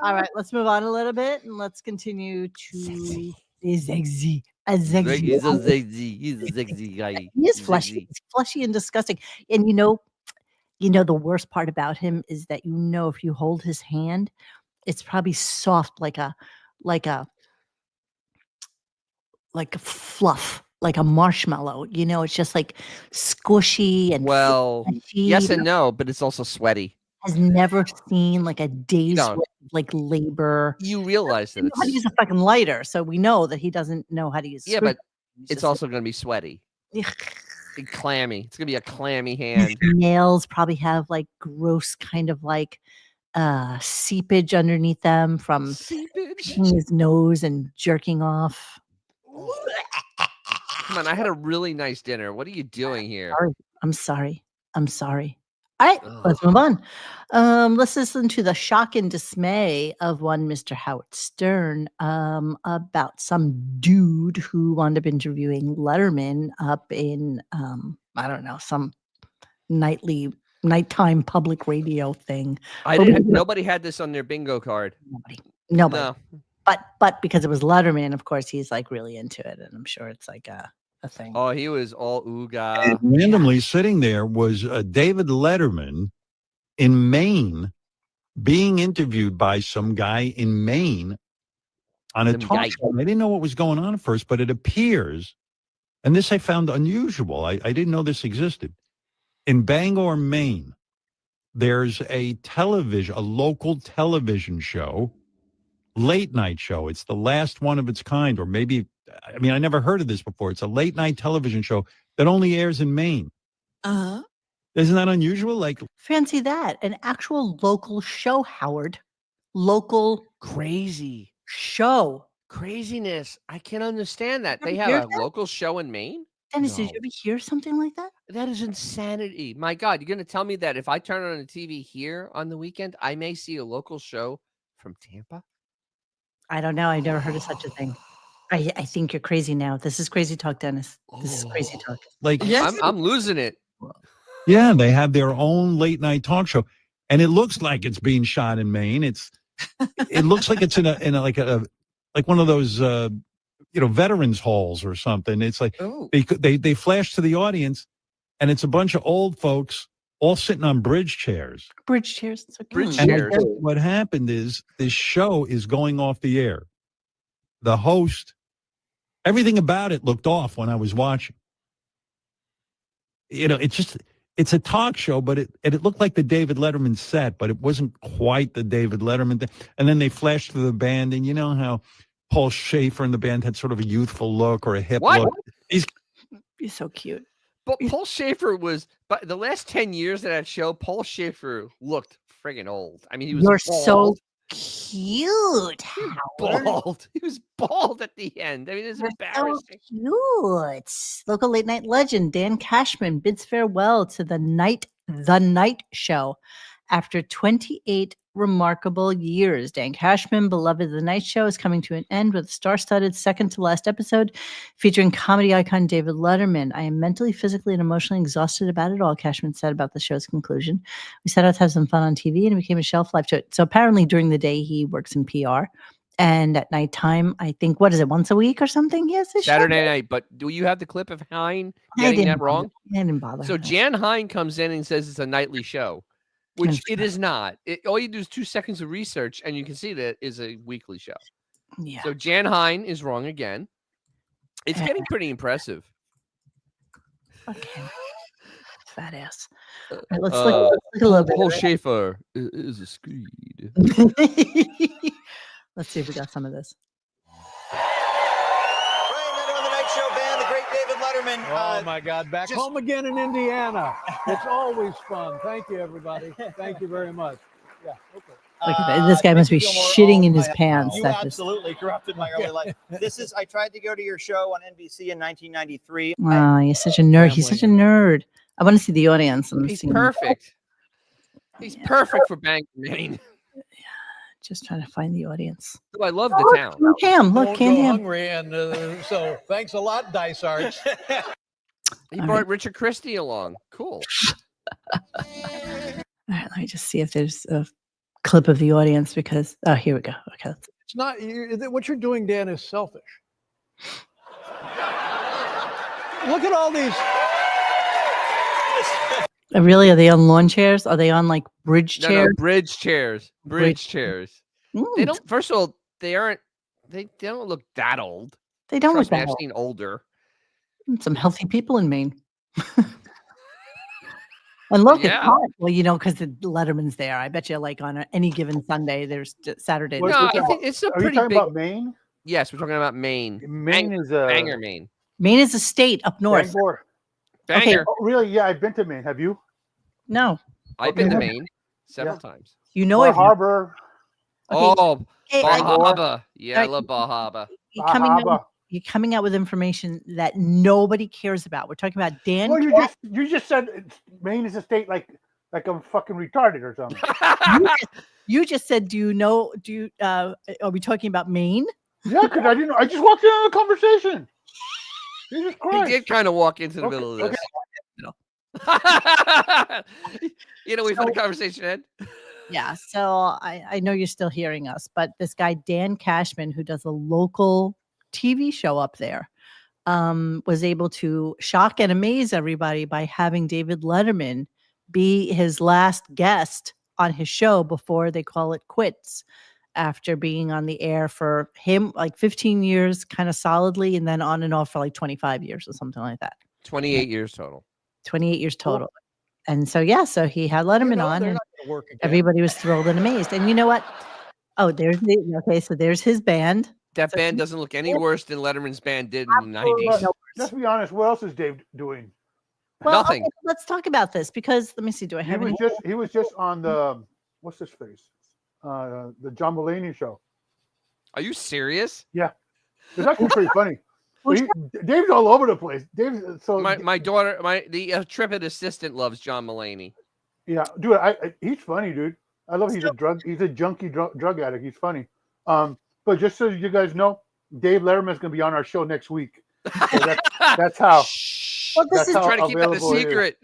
All right, let's move on a little bit and let's continue to sexy. He's so sexy. He's a sexy guy. He is fleshy. He's fleshy and disgusting. And the worst part about him is that if you hold his hand, it's probably soft like a fluff, like a marshmallow. It's just like squishy and fleshy. Yes and no, but it's also sweaty. Has never seen like a day's worth of like labor. You realize that how to use a fucking lighter, so we know that he doesn't know how to use. Yeah, but it's also going to be sweaty, and clammy. It's going to be a clammy hand. His nails probably have like gross kind of like seepage underneath them from his nose and jerking off. Come on, I had a really nice dinner. What are you doing here? I'm sorry. All right, let's move on. Let's listen to the shock and dismay of one Mr. Howard Stern about some dude who wound up interviewing Letterman up in, some nighttime public radio thing. Nobody had this on their bingo card. Nobody. No. But because it was Letterman, of course, he's like really into it, and I'm sure it's like a thing. Oh, he was all ooga. Randomly sitting there was David Letterman in Maine being interviewed by some guy in Maine on a talk show. I didn't know what was going on at first, but it appears, and this I found unusual. I didn't know this existed. In Bangor, Maine, there's a local television show, late night show. It's the last one of its kind, or maybe I mean, I never heard of this before. It's a late night television show that only airs in Maine. Uh-huh. Isn't that unusual? Like, fancy that. An actual local show, Howard. Local Crazy. show. Craziness. I can't understand that. You They ever have hear a local show in Maine? Dennis, did No. you ever hear something like that? That is insanity. My God, you're going to tell me that if I turn on the TV here on the weekend, I may see a local show from Tampa? I don't know. I've never heard of such a thing. I think you're crazy now. This is crazy talk, Dennis. This is crazy talk. like, Yes. I'm losing it. yeah, they have their own late night talk show, and it looks like it's being shot in Maine. It looks like it's in a like one of those veterans halls or something. It's like Oh. they flash to the audience, and it's a bunch of old folks all sitting on bridge chairs. Bridge chairs. It's okay. Bridge And chairs. what happened is this show is going off the air. The host, everything about it looked off when I was watching. It's a talk show, but it looked like the David Letterman set, but it wasn't quite the David Letterman thing. And then they flashed to the band, and you know how Paul Schaefer and the band had sort of a youthful look or a hip What? look. You're so cute. But Paul Schaefer was, but the last 10 years of that show, Paul Schaefer looked friggin' old. I mean, he was You're bald. so cute, Howard. Bald. He was bald at the end. I mean, it's You're so embarrassing. cute. Local late night legend Dan Cashman bids farewell to the night show after 28 remarkable years. Dan Cashman, beloved The Night Show, is coming to an end with a star-studded second to last episode featuring comedy icon David Letterman. I am mentally, physically, and emotionally exhausted about it all, Cashman said about the show's conclusion. We set out to have some fun on TV and it became a shelf life to it. So apparently during the day he works in PR. And at nighttime, I think, what is it, once a week or something? Yes, Saturday night. But do you have the clip of Hine getting that wrong? I didn't bother. So Jan Hine comes in and says it's a nightly show, which it is not. All you do is 2 seconds of research, and you can see that it is a weekly show. Yeah. So Jan Hine is wrong again. It's getting pretty impressive. Okay. Fat ass. All right, let's look a little bit. Paul Schaefer is a screed. Let's see if we got some of this. Brian Leonard on the Night Show Band, the great David Letterman. Oh my God, back home again in Indiana. It's always fun. Thank you, everybody. Thank you very much. Yeah, okay. Look at that. This guy must be shitting in his pants. You absolutely corrupted my early life. I tried to go to your show on NBC in 1993. Wow, you're such a nerd. He's such a nerd. I want to see the audience. He's perfect. He's perfect for Bangor, Maine. Just trying to find the audience. Oh, I love the town. Cam, look, Don't Cam. go hungry, and so thanks a lot, Dice Arts. He brought Richard Christie along. Cool. All right, let me just see if there's a clip of the audience because here we go. Okay. It's not what you're doing, Dan, is selfish. Look at all these. Really? Are they on lawn chairs? Are they on like bridge chairs? No, bridge chairs. Bridge chairs. They don't. First of all, they aren't. They don't look that old. They don't look Trust me, that I've old. seen older. Some healthy people in Maine. And look, it's hot. Well, because the Letterman's there. I bet you, like on any given Sunday, there's Saturday. No, I think it's a Are pretty you talking big. about Maine? Yes, we're talking about Maine. Maine is a Bangor, Maine. Maine is a state up north. Bangor. Bangor. Okay. Oh, really? Yeah, I've been to Maine. Have you? No. I've been to Maine several times. You know Bar it. Harbor. Oh, Hey, Bar I- Harbor. Yeah, I Right. love Bar Harbor. You're coming out with information that nobody cares about. We're talking about Dan. Well, you just said Maine is a state like I'm fucking retarded or something. You just said, are we talking about Maine? Yeah, because I didn't. I just walked in on a conversation. Jesus He Christ. did kind of walk into the middle of this. We've had a conversation, Ed. Yeah. So I know you're still hearing us, but this guy, Dan Cashman, who does a local TV show up there, was able to shock and amaze everybody by having David Letterman be his last guest on his show before they call it quits, after being on the air for him like 15 years kind of solidly, and then on and off for like 25 years or something like that. 28 years total. 28 years total. And so he had Letterman on, and everybody was thrilled and amazed. And you know what? Oh, so there's his band, That band doesn't look any worse than Letterman's band did in the 90s. Let's be honest. What else is Dave doing? Well, Nothing. okay, let's talk about this because let me see. Do I have any? He was just on the what's his face? The John Mulaney show. Are you serious? Yeah, it's actually pretty funny. Dave's all over the place. Dave's so my daughter, the intrepid assistant loves John Mulaney. Yeah, dude, he's funny, dude. I love. He's a junkie drug addict. He's funny. But just so you guys know, Dave Letterman is going to be on our show next week. So that's how. Well, this is trying to keep that a secret.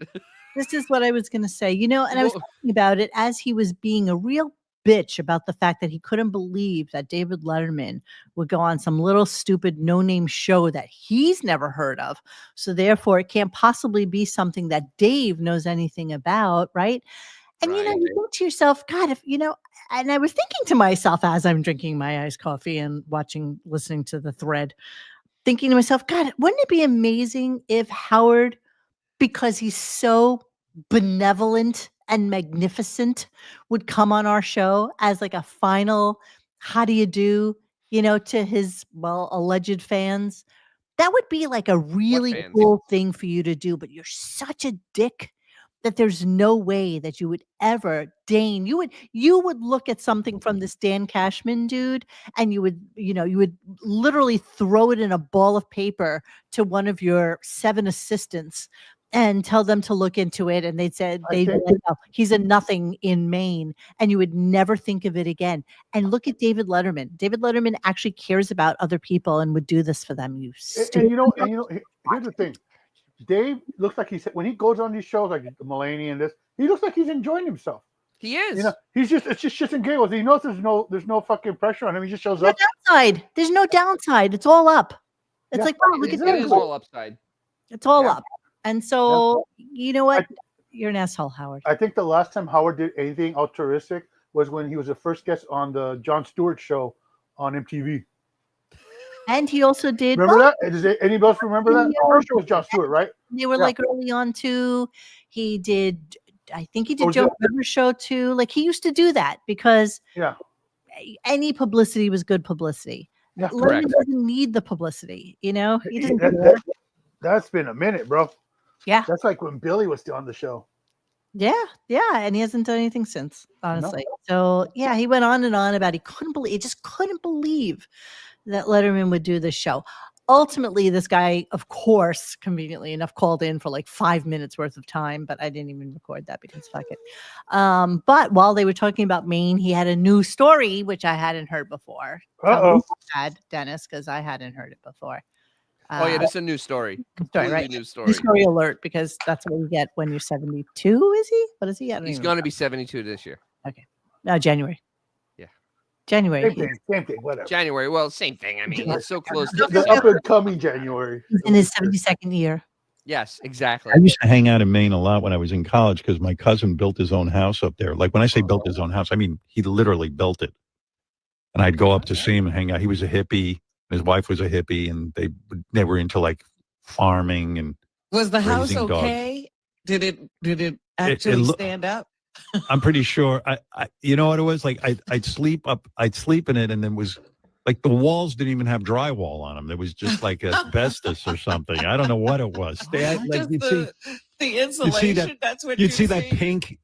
This is what I was going to say, and I was talking about it as he was being a real bitch about the fact that he couldn't believe that David Letterman would go on some little stupid no-name show that he's never heard of. So therefore, it can't possibly be something that Dave knows anything about, right? And you think to yourself, God, if and I was thinking to myself as I'm drinking my iced coffee and listening to the thread, thinking to myself, God, wouldn't it be amazing if Howard, because he's so benevolent and magnificent, would come on our show as like a final, how do you do, to his, alleged fans? That would be like a really cool thing for you to do, but you're such a dick that there's no way that you would ever deign. You would look at something from this Dan Cashman dude, and you would literally throw it in a ball of paper to one of your 7 assistants and tell them to look into it. And they'd be like, oh, he's a nothing in Maine, and you would never think of it again. And look at David Letterman. David Letterman actually cares about other people and would do this for them. Here's the thing. Dave looks like when he goes on these shows like Mulaney and this, he looks like he's enjoying himself. He is. It's just shits and giggles. He knows there's no fucking pressure on him. He just shows up. Downside. There's no downside. It's all up. It's like, wow, look at that. It is all upside. It's all up. And so, you know what? You're an asshole, Howard. I think the last time Howard did anything altruistic was when he was the first guest on the Jon Stewart show on MTV. And he also did. Remember that? Does anybody else remember that? The first show was Jon Stewart, right? They were like early on too. He did. I think he did Joe Rivers show too. Like he used to do that because any publicity was good publicity. Yeah, Letterman doesn't need the publicity. He doesn't. That's been a minute, bro. Yeah, that's like when Billy was still on the show. Yeah, and he hasn't done anything since, honestly. No. So he went on and on about he just couldn't believe that Letterman would do this show. Ultimately, this guy, of course, conveniently enough, called in for like 5 minutes worth of time, but I didn't even record that because fuck it. But while they were talking about Maine, he had a new story, which I hadn't heard before. Dennis, because I hadn't heard it before. This is a new story. Story, right? New story. New story alert, because that's what you get when you're 72, is he? What is he? He's going to be 72 this year. Okay. January. January. Same thing, whatever. January. Well, same thing. I mean, it's so close to the up and coming January. He's in his 72nd year. Yes, exactly. I used to hang out in Maine a lot when I was in college because my cousin built his own house up there. Like when I say built his own house, I mean he literally built it. And I'd go up to see him and hang out. He was a hippie. His wife was a hippie, and they were into like farming and. Was the house okay? Dogs. Did it actually stand up? I'm pretty sure. I you know what it was like. I'd sleep in it, and then was like the walls didn't even have drywall on them. There was just like asbestos or something. I don't know what it was. They had, like the insulation. That's what you'd see that pink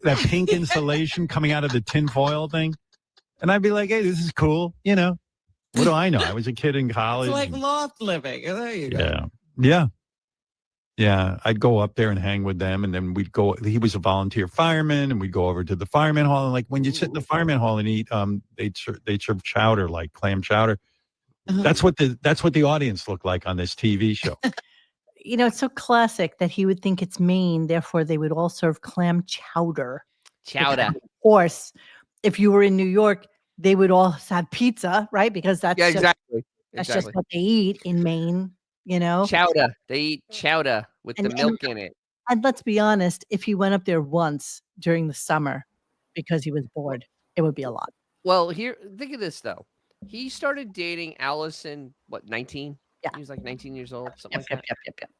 insulation coming out of the tinfoil thing, and I'd be like, "Hey, this is cool." What do I know? I was a kid in college. It's like loft living. There you go. Yeah. I'd go up there and hang with them, and then we'd go. He was a volunteer fireman, and we'd go over to the fireman hall. And like when you sit in the fireman hall and eat, they'd serve chowder, like clam chowder. Uh-huh. That's what the audience looked like on this TV show. It's so classic that he would think it's Maine, therefore they would all serve clam chowder. Chowder. Of course, if you were in New York, they would all have pizza, right? Because that's exactly. That's just what they eat in Maine, Chowder. They eat chowder with the milk in it. And let's be honest, if he went up there once during the summer because he was bored, it would be a lot. Well, think of this though. He started dating Allison, 19? Yeah. He was like 19 years old, something like that.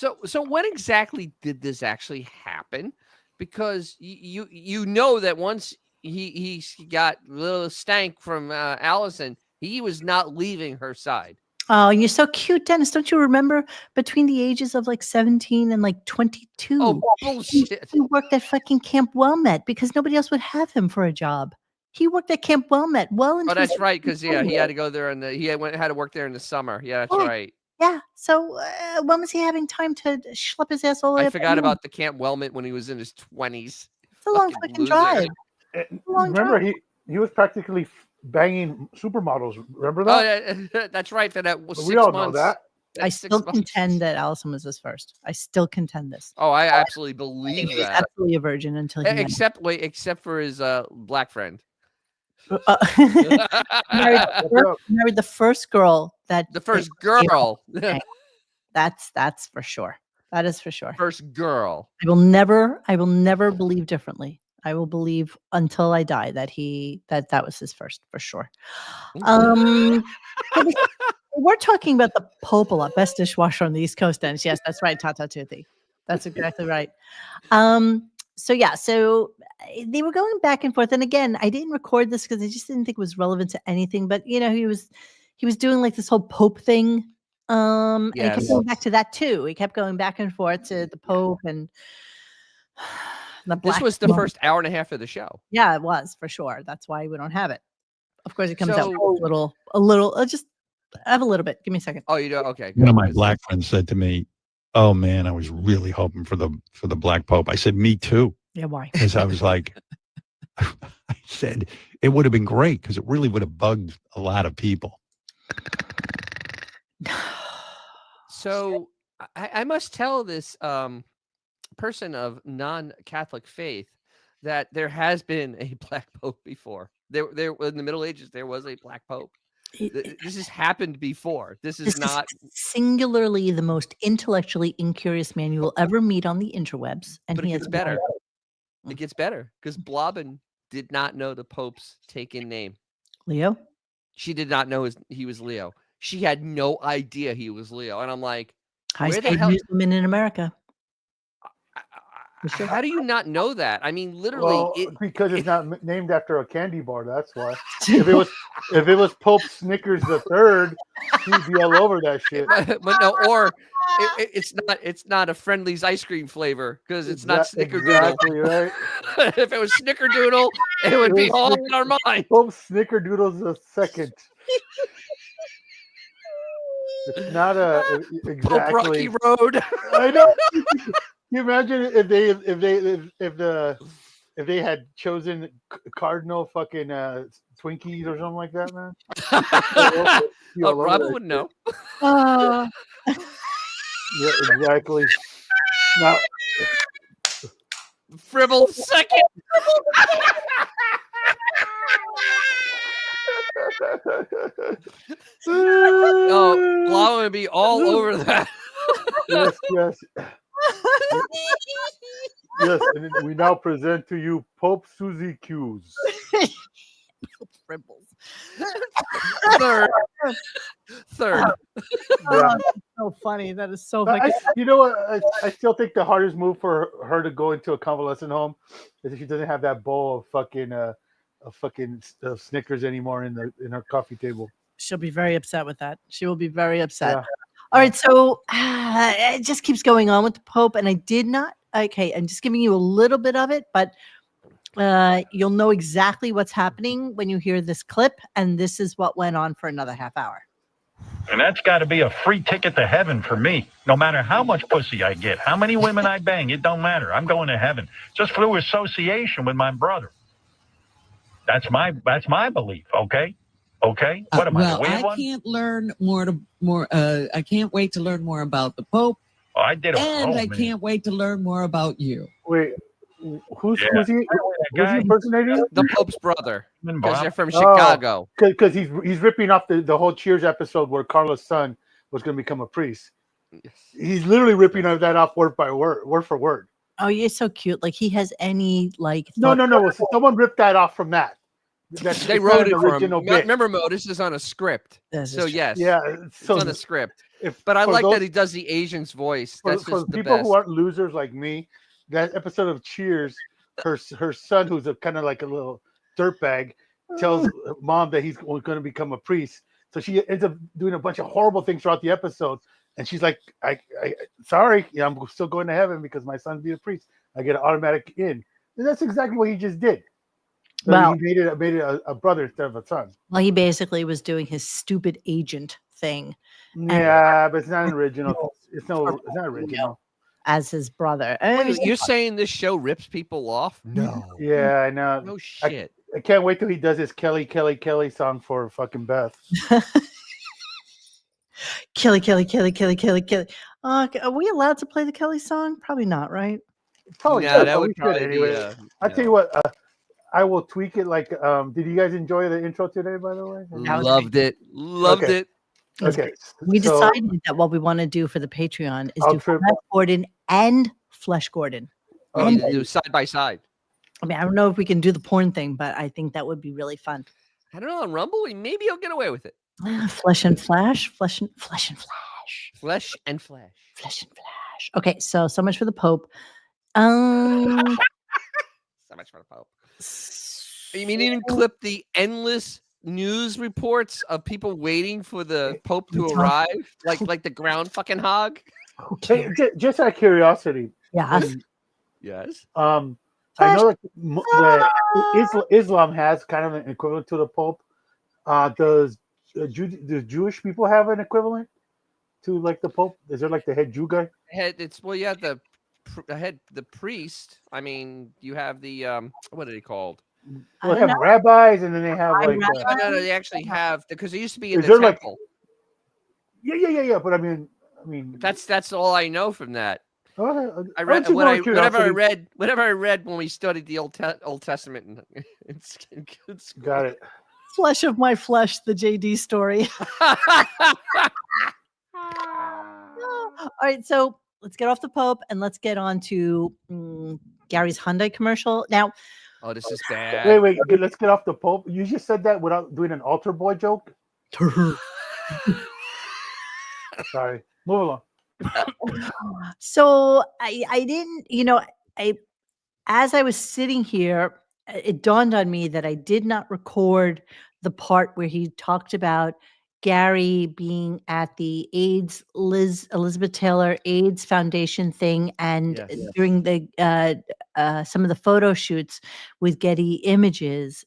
Yep. So when exactly did this actually happen? Because you know that once he got a little stank from Allison, He was not leaving her side. Oh, you're so cute, Dennis. Don't you remember between the ages of like 17 and like 22? Oh, bullshit. He worked at fucking Camp Wilmette because nobody else would have him for a job. He worked at Camp Wilmette well into Oh, that's his right. Because, yeah, he had to go there had to work there in the summer. Yeah, that's right. Yeah. So when was he having time to schlep his ass all the way I up forgot there? about the Camp Wilmette when he was in his 20s. It's a long fucking drive. Remember, he was practically banging supermodels. Remember that? Oh, yeah, that's right. For that was 6 We all months. know that. I still contend that Allison was his first. I still contend this. Oh, I absolutely believe He was that. absolutely a virgin until he Except for his black friend. married the first girl that The first girl. That's for sure. That is for sure. First girl. I will never believe differently. I will believe until I die that that was his first for sure. We're talking about the Pope a lot. Best dishwasher on the East Coast, Dennis. Yes, that's right, Tata Tutti. That's exactly right. So they were going back and forth. And again, I didn't record this because I just didn't think it was relevant to anything. But he was doing like this whole Pope thing. And he kept going back to that too. He kept going back and forth to the Pope and the Black. This was the first hour and a half of the show. Yeah, it was for sure. That's why we don't have it. Of course, it comes out a little. Just have a little bit. Give me a second. Oh, you do? Okay. One of my black friends said to me, "Oh man, I was really hoping for the Black Pope." I said, "Me too." Yeah, why? Because I was like, I said it would have been great because it really would have bugged a lot of people. So I must tell this person of non-Catholic faith that there has been a Black Pope before. There in the Middle Ages there was a Black Pope. This has happened before. This is not singularly the most intellectually incurious man you will ever meet on the interwebs. And but it gets better. It gets better because Blobbin did not know the Pope's taken name. Leo? She did not know he was Leo. She had no idea he was Leo. And I'm like, highest paid newswoman in America. How do you not know that? I mean, literally, because it's not named after a candy bar. That's why. If it was Pope Snickers the Third, he'd be all over that shit. But no, or it's not a Friendly's ice cream flavor because it's not Snickerdoodle. Exactly right. If it was Snickerdoodle, it would be all in our mind. Pope Snickerdoodle's the second. It's not exactly Pope Rocky Road. I know. Can you imagine if they had chosen Cardinal fucking Twinkies or something like that, man? Robin would know. Yeah, exactly. Now, Fribble second. Oh, Blau would be all over that. Yes. Yes, and then we now present to you Pope Susie Q's. Third. Yeah. So funny. That is so funny. You know what? I still think the hardest move for her to go into a convalescent home is if she doesn't have that bowl of fucking Snickers anymore in her coffee table. She'll be very upset with that. She will be very upset. Yeah. All right, so it just keeps going on with the Pope, and I did not. Okay, I'm just giving you a little bit of it, but you'll know exactly what's happening when you hear this clip, and this is what went on for another half hour. And that's got to be a free ticket to heaven for me. No matter how much pussy I get, how many women I bang, it don't matter. I'm going to heaven just through association with my brother. That's my belief. Okay. Okay. What am I? Well, The weird I one? can't learn more. I can't wait to learn more about the Pope. Oh, I did. And I can't wait to learn more about you. Wait, who's he impersonating? The Pope's brother, because they're from Chicago. Because he's ripping off the whole Cheers episode where Carla's son was going to become a priest. He's literally ripping that off word by word, word for word. Oh, you're so cute. Like he has any like. No. Someone ripped that off from that. They wrote it for him. Remember, Mo, this is on a script. So yes, it's on a script. But I like that he does the Asian's voice. That's for just the people best. who aren't losers like me. That episode of Cheers, her son, who's kind of like a little dirtbag, tells mom that he's going to become a priest. So she ends up doing a bunch of horrible things throughout the episode. And she's like, I sorry, I'm still going to heaven because my son's being a priest. I get an automatic in. And that's exactly what he just did. So Well, he made it a brother instead of a son. Well, he basically was doing his stupid agent thing. Yeah, but it's not original. It's not original. As his brother. Wait, you're saying this show rips people off? No. Yeah, I know. No shit. I can't wait till he does his Kelly song for fucking Beth. Kelly. Are we allowed to play the Kelly song? Probably not, right? Probably Yeah, not, that but would we probably could be, anyway. I tell you what, I will tweak it. Like, did you guys enjoy the intro today? By the way, Loved it. Okay, We decided that what we want to do for the Patreon is do Flash Gordon and Flesh Gordon. We need to do side by side. I mean, I don't know if we can do the porn thing, but I think that would be really fun. I don't know. On Rumble, maybe he'll get away with it. Flesh and flash. Flesh and flash. Okay, so much for the Pope. So much for the Pope. You mean you didn't clip the endless news reports of people waiting for the Pope to arrive, like the ground fucking hog? Hey, just out of curiosity. Yes. Yes. I know that Islam has kind of an equivalent to the Pope. Does Jewish people have an equivalent to like the Pope? Is there like the head Jew guy? The priest. I mean, you have the what are they called? Well, they have rabbis, and then they have like no, they actually have because they used to be in is the there temple. Yeah. But I mean, that's all I know from that. Okay. Whatever I read when we studied the Old Testament. Got it. Flesh of my flesh, the JD story. All right, so let's get off the Pope and let's get on to Gary's Hyundai commercial. Now, oh, this is bad. Wait, okay, let's get off the Pope. You just said that without doing an altar boy joke. Sorry, move along. So I didn't, as I was sitting here, it dawned on me that I did not record the part where he talked about Gary being at the Elizabeth Taylor AIDS Foundation thing and during the some of the photo shoots with Getty Images.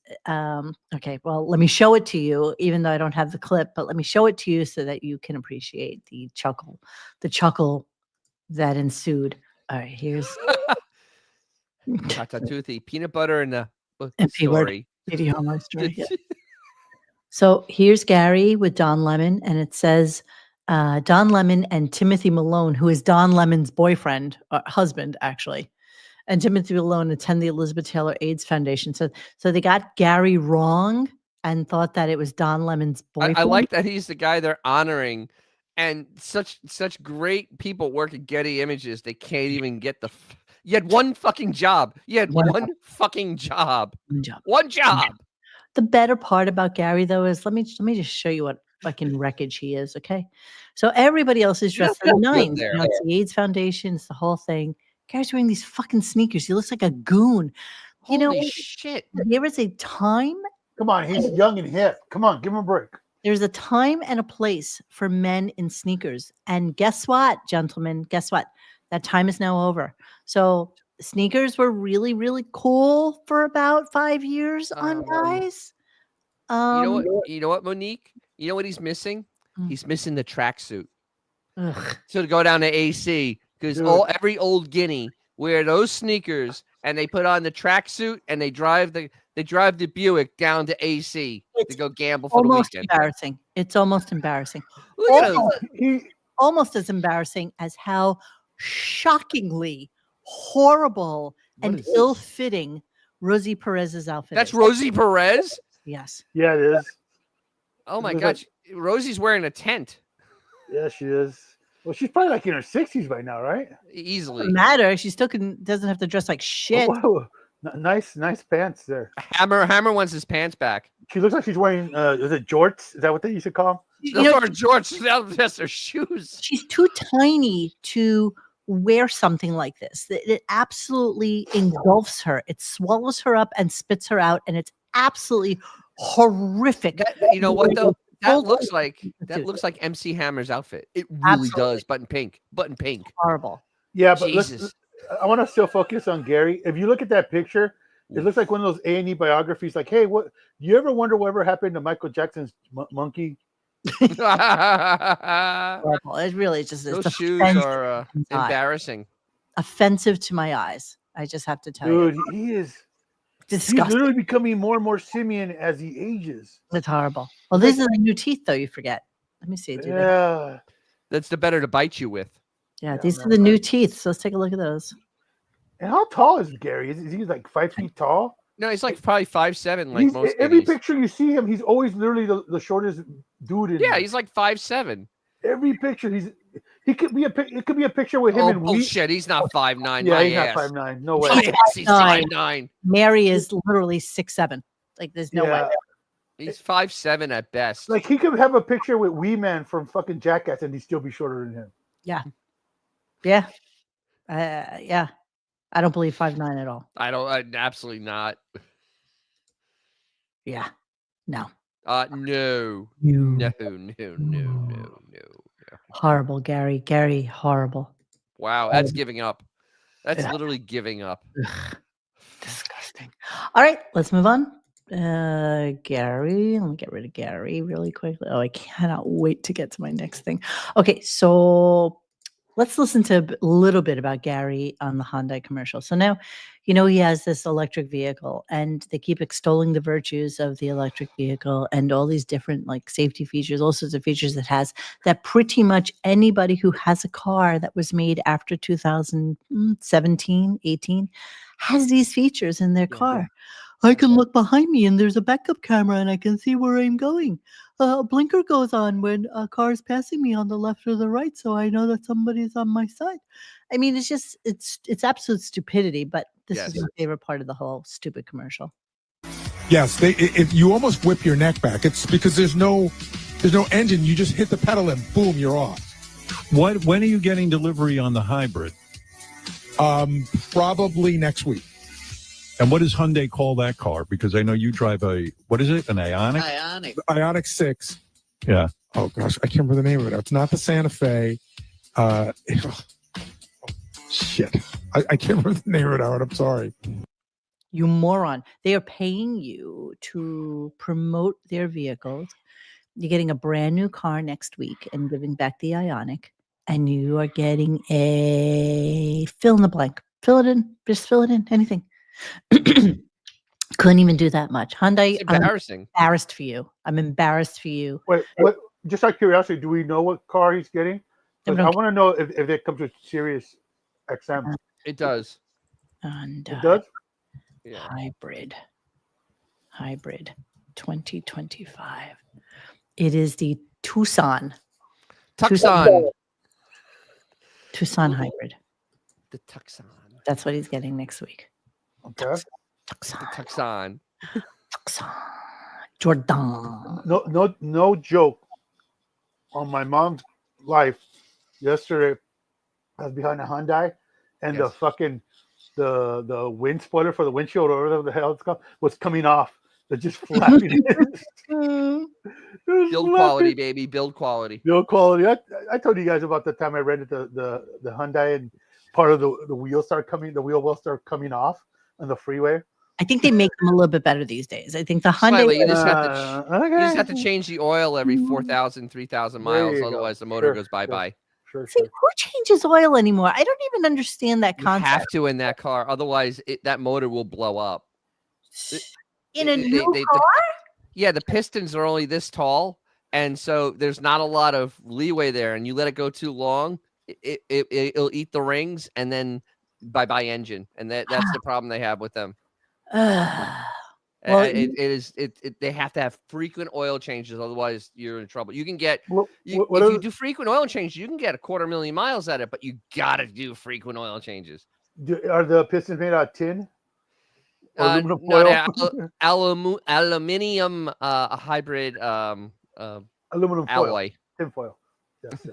Okay, well, let me show it to you, even though I don't have the clip, but let me show it to you so that you can appreciate the chuckle that ensued. All right, here's Ratatouille, peanut butter and the story. Video on my story. Yeah. So here's Gary with Don Lemon, and it says Don Lemon and Timothy Malone, who is Don Lemon's boyfriend, husband, actually. And Timothy Malone attend the Elizabeth Taylor AIDS Foundation. So they got Gary wrong and thought that it was Don Lemon's boyfriend. I like that he's the guy they're honoring, and such great people work at Getty Images. They can't even get you had one fucking job. You had one fucking job. One job. The better part about Gary, though, is let me just show you what fucking wreckage he is. Okay, so everybody else is dressed to the nines. It's the AIDS Foundation. It's the whole thing. Gary's wearing these fucking sneakers. He looks like a goon. Holy shit! There is a time. Come on, he's young and hip. Come on, give him a break. There's a time and a place for men in sneakers. And guess what, gentlemen? Guess what? That time is now over. So sneakers were really, really cool for about 5 years on guys. You know what, Monique? You know what he's missing? He's missing the tracksuit. So to go down to AC, because every old guinea wear those sneakers and they put on the tracksuit and they drive the Buick down to AC to go gamble for the weekend. Embarrassing. It's almost embarrassing. Almost as embarrassing as how shockingly horrible and ill-fitting Rosie Perez's outfit. That's Rosie Perez? Yes. Yeah, it is. Oh my gosh. Rosie's wearing a tent. Yeah, she is. Well, she's probably like in her 60s by now, right? Easily. Doesn't matter. She still doesn't have to dress like shit. Oh, nice pants there. Hammer wants his pants back. She looks like she's wearing is it jorts? Is that what they used to call them? Those are jorts. That's her shoes. She's too tiny to wear something like this. It absolutely engulfs her. It swallows her up and spits her out, and it's absolutely horrific. You know what though? That looks like MC Hammer's outfit. It really does. Button pink. Horrible. Yeah, but Jesus. I want to still focus on Gary. If you look at that picture, it looks like one of those A&E biographies. Like, hey, what? You ever wonder whatever happened to Michael Jackson's monkey? Horrible. It really is just those shoes are embarrassing. Offensive to my eyes. I just have to tell you. Dude, he is disgusting. He's literally becoming more and more simian as he ages. It's horrible. Well, these are the new teeth, though. You forget. Let me see. That's the better to bite you with. Yeah, these are the new teeth. So let's take a look at those. And how tall is Gary? Is he like 5 feet tall? No, he's like probably 5'7", like most. Every picture you see him, he's always literally the shortest dude. He's like 5'7". Every picture, it could be a picture with him. Bullshit! He's not 5'9". Yeah, he's not 5'9". No way. He's 5'9". Mary is literally 6'7". Like there's no way. He's 5'7" at best. Like he could have a picture with Wee Man from fucking Jackass, and he'd still be shorter than him. Yeah. I don't believe 5'9" at all. Absolutely not. Yeah. No. No. Horrible, Gary. Gary, horrible. Wow, that's giving up. That's literally giving up. Disgusting. All right, let's move on. Gary, let me get rid of Gary really quickly. Oh, I cannot wait to get to my next thing. Okay, so let's listen to a little bit about Gary on the Hyundai commercial. So now, he has this electric vehicle, and they keep extolling the virtues of the electric vehicle and all these different like safety features, all sorts of features it has that pretty much anybody who has a car that was made after 2017, 18 has these features in their car. I can look behind me and there's a backup camera and I can see where I'm going. A blinker goes on when a car is passing me on the left or the right, so I know that somebody's on my side. I mean, it's just it's absolute stupidity, but this is my favorite part of the whole stupid commercial. Yes, if you almost whip your neck back, it's because there's no engine. You just hit the pedal and boom, you're off. When are you getting delivery on the hybrid? Probably next week. And what does Hyundai call that car? Because I know you drive what is it? An Ioniq? Ioniq 6. Yeah. Oh, gosh. I can't remember the name of it. It's not the Santa Fe. Shit. I can't remember the name of it, Howard. I'm sorry. You moron. They are paying you to promote their vehicles. You're getting a brand new car next week and giving back the Ioniq. And you are getting a fill in the blank. Fill it in. Just fill it in. Anything. Couldn't even do that much. Hyundai, it's embarrassing. I'm embarrassed for you. I'm embarrassed for you. Wait, what? Just out of curiosity, do we know what car he's getting? I want to know if it comes with Sirius XM. It does. And, it does? Yeah. Hybrid 2025. It is the Tucson hybrid. The Tucson. That's what he's getting next week. Okay. Tucson. Jordon. No joke. On my mom's life, yesterday, I was behind a Hyundai, and the fucking the wind spoiler for the windshield or whatever the hell it's called was coming off. They're just flapping. Build quality, baby. Build quality. Build quality. I told you guys about the time I rented the Hyundai and part of the wheels the wheel wells start coming off on the freeway. I think they make them a little bit better these days. I think the Hyundai. You just have to change the oil every 4,000, 3,000 miles. Otherwise, the motor goes bye-bye. Sure. See, who changes oil anymore? I don't even understand that concept. You have to in that car. Otherwise, that motor will blow up. In a new car? The pistons are only this tall. And so there's not a lot of leeway there. And you let it go too long, it'll eat the rings and then bye-bye engine. And that's the problem they have with them. They have to have frequent oil changes, otherwise you're in trouble. You can get if you do frequent oil changes, you can get 250,000 miles at it, but you gotta do frequent oil changes. Are the pistons made out of tin? Aluminum foil? Aluminium hybrid aluminum alloy. Tin foil. Yes.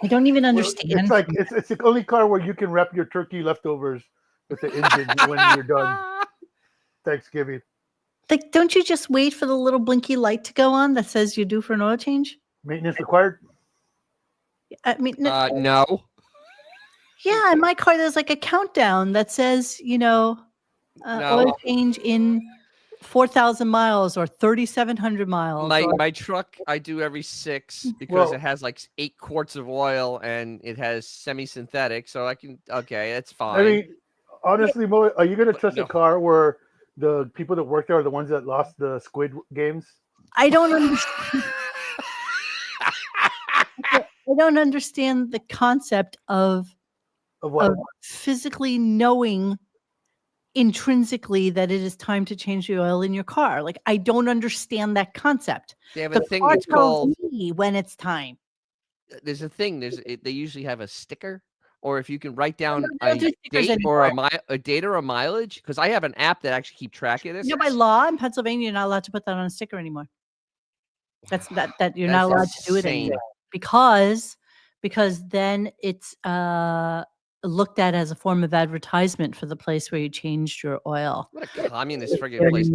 I don't even understand. It's like it's the only car where you can wrap your turkey leftovers with the engine when you're done. Thanksgiving. Like, don't you just wait for the little blinky light to go on that says you're due for an oil change? Maintenance required? I mean, no. Yeah, in my car, there's like a countdown that says, No. oil change in 4,000 miles or 3,700 miles. My truck, I do every 6 because it has like 8 quarts of oil and it has semi-synthetic, so I can. Okay, that's fine. I mean, honestly, Mo, are you going to trust a car where the people that work there are the ones that lost the Squid Games? I don't understand. I don't understand the concept of physically knowing intrinsically that it is time to change the oil in your car. Like, I don't understand that concept. They have the a thing car that's tells called. me when it's time. There's a thing. They usually have a sticker, or if you can write down don't a do stickers date or anymore. a date or a mileage, because I have an app that actually keep track of this. By law in Pennsylvania, you're not allowed to put that on a sticker anymore. That you're not allowed to do it anymore because then it's looked at as a form of advertisement for the place where you changed your oil. What a communist friggin' place!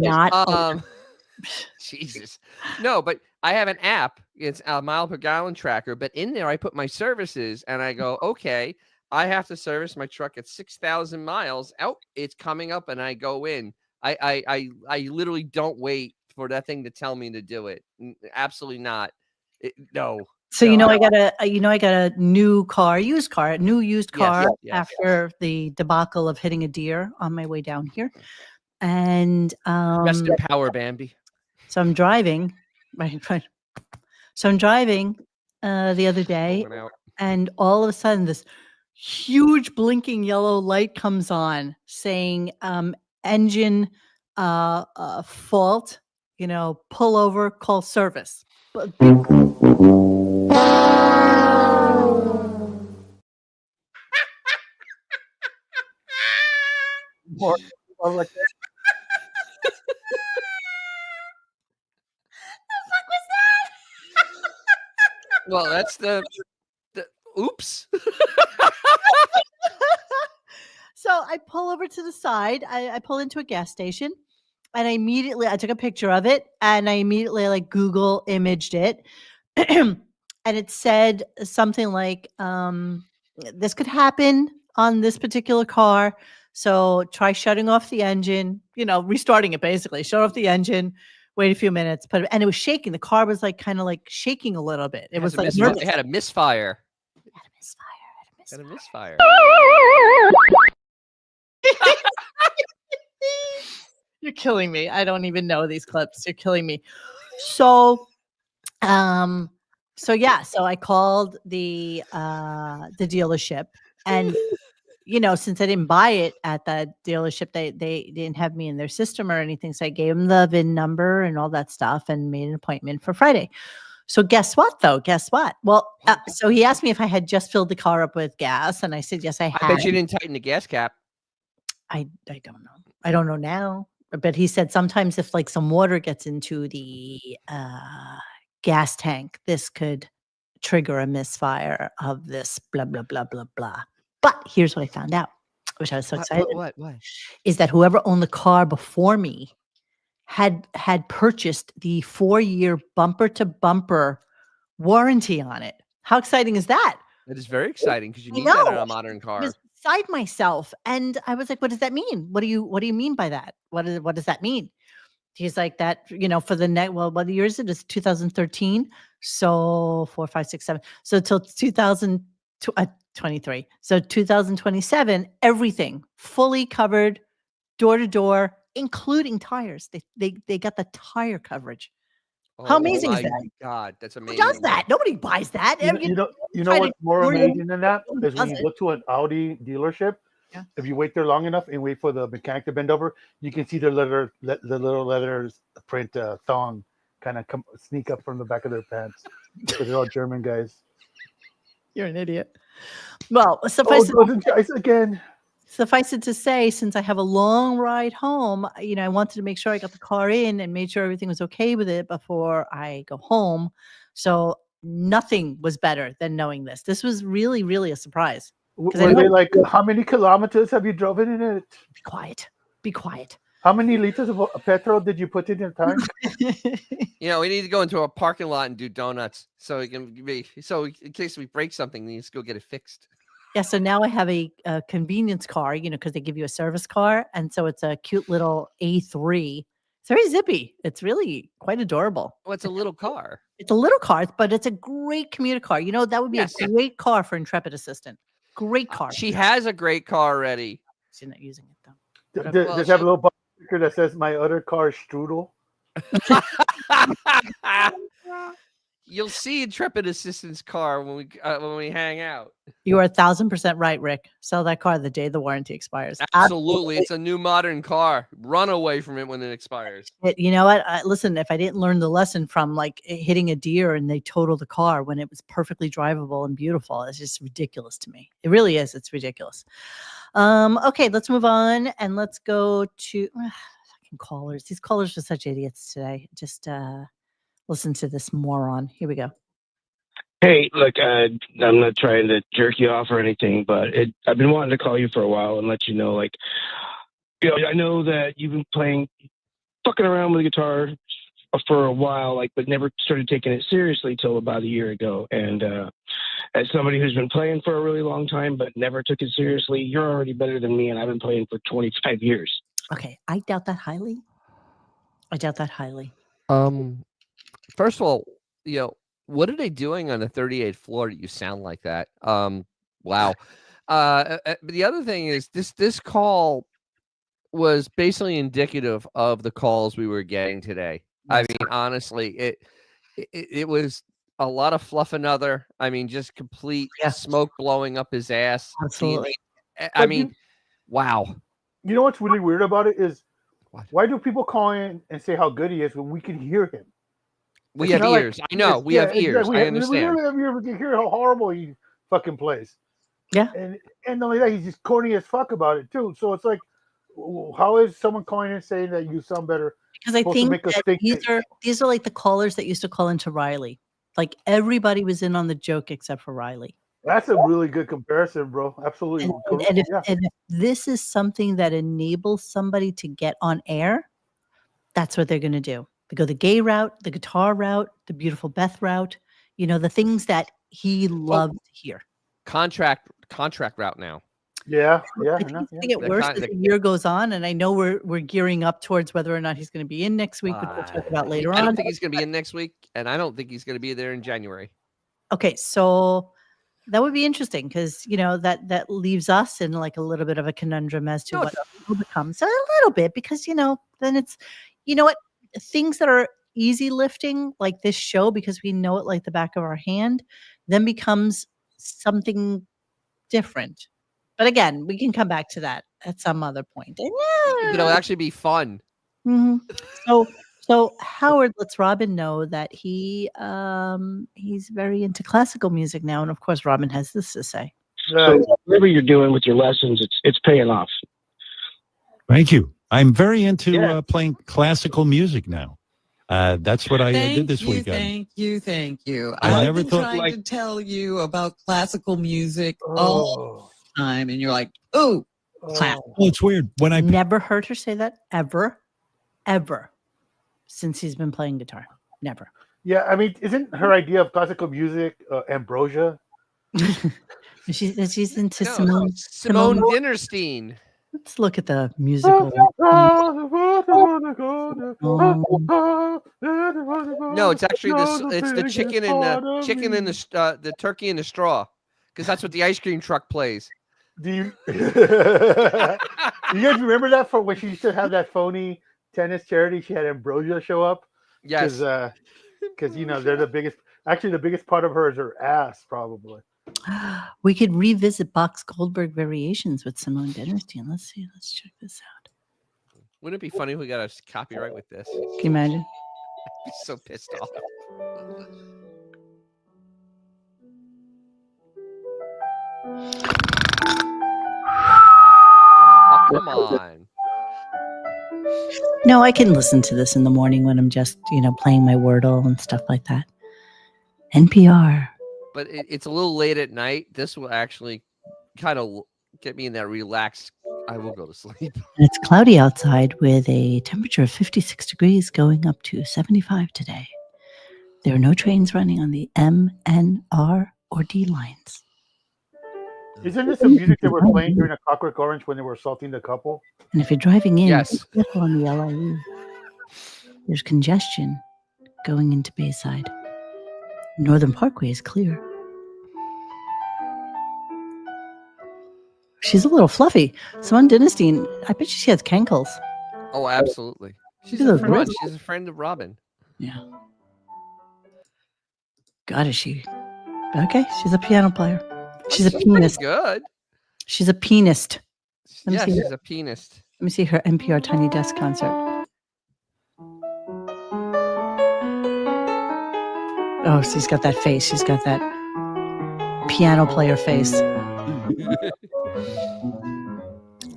Jesus, no, but I have an app. It's a mile per gallon tracker, but in there I put my services, and I go, okay, I have to service my truck at 6,000 miles. Oh, it's coming up, and I go in. I literally don't wait for that thing to tell me to do it. Absolutely not. No. So I got a new car, used car after the debacle of hitting a deer on my way down here, and rest in power, Bambi. So I'm driving, right. So I'm driving the other day, and all of a sudden this huge blinking yellow light comes on saying engine fault. Pull over, call service. More like that. Well, that's the oops. So I pull over to the side. I pull into a gas station, and I took a picture of it, and I immediately Google imaged it, and it said something like, "This could happen on this particular car. So try shutting off the engine. Restarting it basically. Shut off the engine. Wait a few minutes." And it was shaking. The car was kind of shaking a little bit. It was it had a misfire. Had a misfire. You're killing me. I don't even know these clips. You're killing me. So I called the dealership, and since I didn't buy it at the dealership, they didn't have me in their system or anything. So I gave them the VIN number and all that stuff and made an appointment for Friday. So guess what, though? Guess what? Well, so he asked me if I had just filled the car up with gas, and I said yes, I had. I bet you didn't tighten the gas cap. I don't know. I don't know now. But he said sometimes if some water gets into the gas tank, this could trigger a misfire of this blah, blah, blah, blah, blah. But here's what I found out, which I was so excited. What? Is that whoever owned the car before me had purchased the 4-year bumper to bumper warranty on it. How exciting is that? That is very exciting because you need that in a modern car. I was beside myself, and I was like, "What does that mean? What do you mean by that? What does that mean?" He's like, "That for the next what year is it? It's 2013, so 4, 5, 6, 7. So till 2023. So 2027, everything fully covered, door to door, including tires. They got the tire coverage. How amazing is that? Oh my God, that's amazing. Who does that? Nobody buys that. You know what's more amazing than that is when you go to an Audi dealership. Yeah. If you wait there long enough and wait for the mechanic to bend over, you can see the little leather print thong kind of sneak up from the back of their pants. Because they're all German guys. You're an idiot. Well, suffice it to say, since I have a long ride home, I wanted to make sure I got the car in and made sure everything was okay with it before I go home. So nothing was better than knowing this. This was really, really a surprise. Were they how many kilometers have you driven in it? Be quiet. How many liters of petrol did you put in your tank? We need to go into a parking lot and do donuts so it can be in case we break something, we need to go get it fixed. Yeah, so now I have a convenience car, because they give you a service car, and so it's a cute little A3. It's very zippy. It's really quite adorable. Well, it's a little car. It's a little car, but it's a great commuter car. That would be a great car for Intrepid Assistant. Great car. She has a great car already. She's not using it though. Does it have a little bumper sticker that says "My other car is Strudel"? You'll see Intrepid Assistant's car when we hang out. You are 1,000% right, Rick. Sell that car the day the warranty expires. Absolutely. It's a new modern car. Run away from it when it expires. You know what? Listen, if I didn't learn the lesson from hitting a deer and they totaled the car when it was perfectly drivable and beautiful, it's just ridiculous to me. It really is. It's ridiculous. Okay, let's move on and let's go to fucking callers. These callers are such idiots today. Just listen to this moron. Here we go. Hey, look, I'm not trying to jerk you off or anything, but I've been wanting to call you for a while and let you know, I know that you've been fucking around with the guitar for a while, but never started taking it seriously till about a year ago. And as somebody who's been playing for a really long time but never took it seriously, you're already better than me, and I've been playing for 25 years. Okay, I doubt that highly. First of all, what are they doing on the 38th floor that you sound like that? Wow. The other thing is this call was basically indicative of the calls we were getting today. I mean, honestly, it was a lot of fluff another. I mean, just complete smoke blowing up his ass. Absolutely. I mean, wow. You know what's really weird about it is why do people call in and say how good he is when we can hear him? We have ears. I know. We have ears. I understand. We can hear how horrible he fucking plays. Yeah. And not only that, he's just corny as fuck about it too. So it's like, how is someone calling in saying that you sound better? Because I think that these are like the callers that used to call into Riley. Like everybody was in on the joke except for Riley. That's a really good comparison, bro. Absolutely. And if this is something that enables somebody to get on air, that's what they're going to do. They go the gay route, the guitar route, the beautiful Beth route, the things that he loved to hear. Contract route now. Yeah. I think it's going to get worse as the year goes on, and I know we're gearing up towards whether or not he's going to be in next week, which we'll talk about later on. I don't think he's going to be in next week, and I don't think he's going to be there in January. Okay, so that would be interesting because that leaves us in like a little bit of a conundrum as to what will become. So a little bit because then it's what. Things that are easy lifting like this show because we know it like the back of our hand then becomes something different. But again, we can come back to that at some other point. It'll actually be fun. Mm-hmm. So Howard lets Robin know that he's very into classical music now, and of course Robin has this to say. So whatever you're doing with your lessons, it's paying off. Thank you. I'm very into playing classical music now. That's what I did this weekend. Thank you. I never thought trying to tell you about classical music all the time, and you're like, "Oh, classical." Oh, it's weird when I never heard her say that ever, since he's been playing guitar. Never. Yeah, I mean, isn't her idea of classical music ambrosia? She's into Simone Dinnerstein. Let's look at the musical. No, it's actually it's the chicken and the turkey and the straw, because that's what the ice cream truck plays. Do you guys remember that from when she used to have that phony tennis charity? She had Ambrosia show up. Yes, because they're the biggest part of her is her ass, probably. We could revisit Bach's Goldberg Variations with Simone Dinnerstein. Let's see. Let's check this out. Wouldn't it be funny if we got a copyright with this? Can you imagine? I'd be so pissed off. Oh, come on. No, I can listen to this in the morning when I'm just, playing my Wordle and stuff like that. NPR. But it's a little late at night. This will actually kind of get me in that relaxed I will go to sleep. It's cloudy outside with a temperature of 56 degrees going up to 75 today. There are no trains running on the M, N, R, or D lines. Isn't this the music they were playing during A Clockwork Orange when they were assaulting the couple? And if you're driving in, Yes. be careful on the LIE. There's congestion going into Bayside. Northern Parkway is clear. She's a little fluffy. Simone Dynastine, I bet she has cankles. Oh, absolutely. She's Look at a those friend. wrists. She's a friend of Robin. Yeah. God, is she? Okay, she's a piano player. She's a She's pretty pianist. good. She's a pianist. Let me Yeah, see she's her. a pianist. Let me see her NPR Tiny Desk concert. Oh, she's got that face. She's got that piano player face.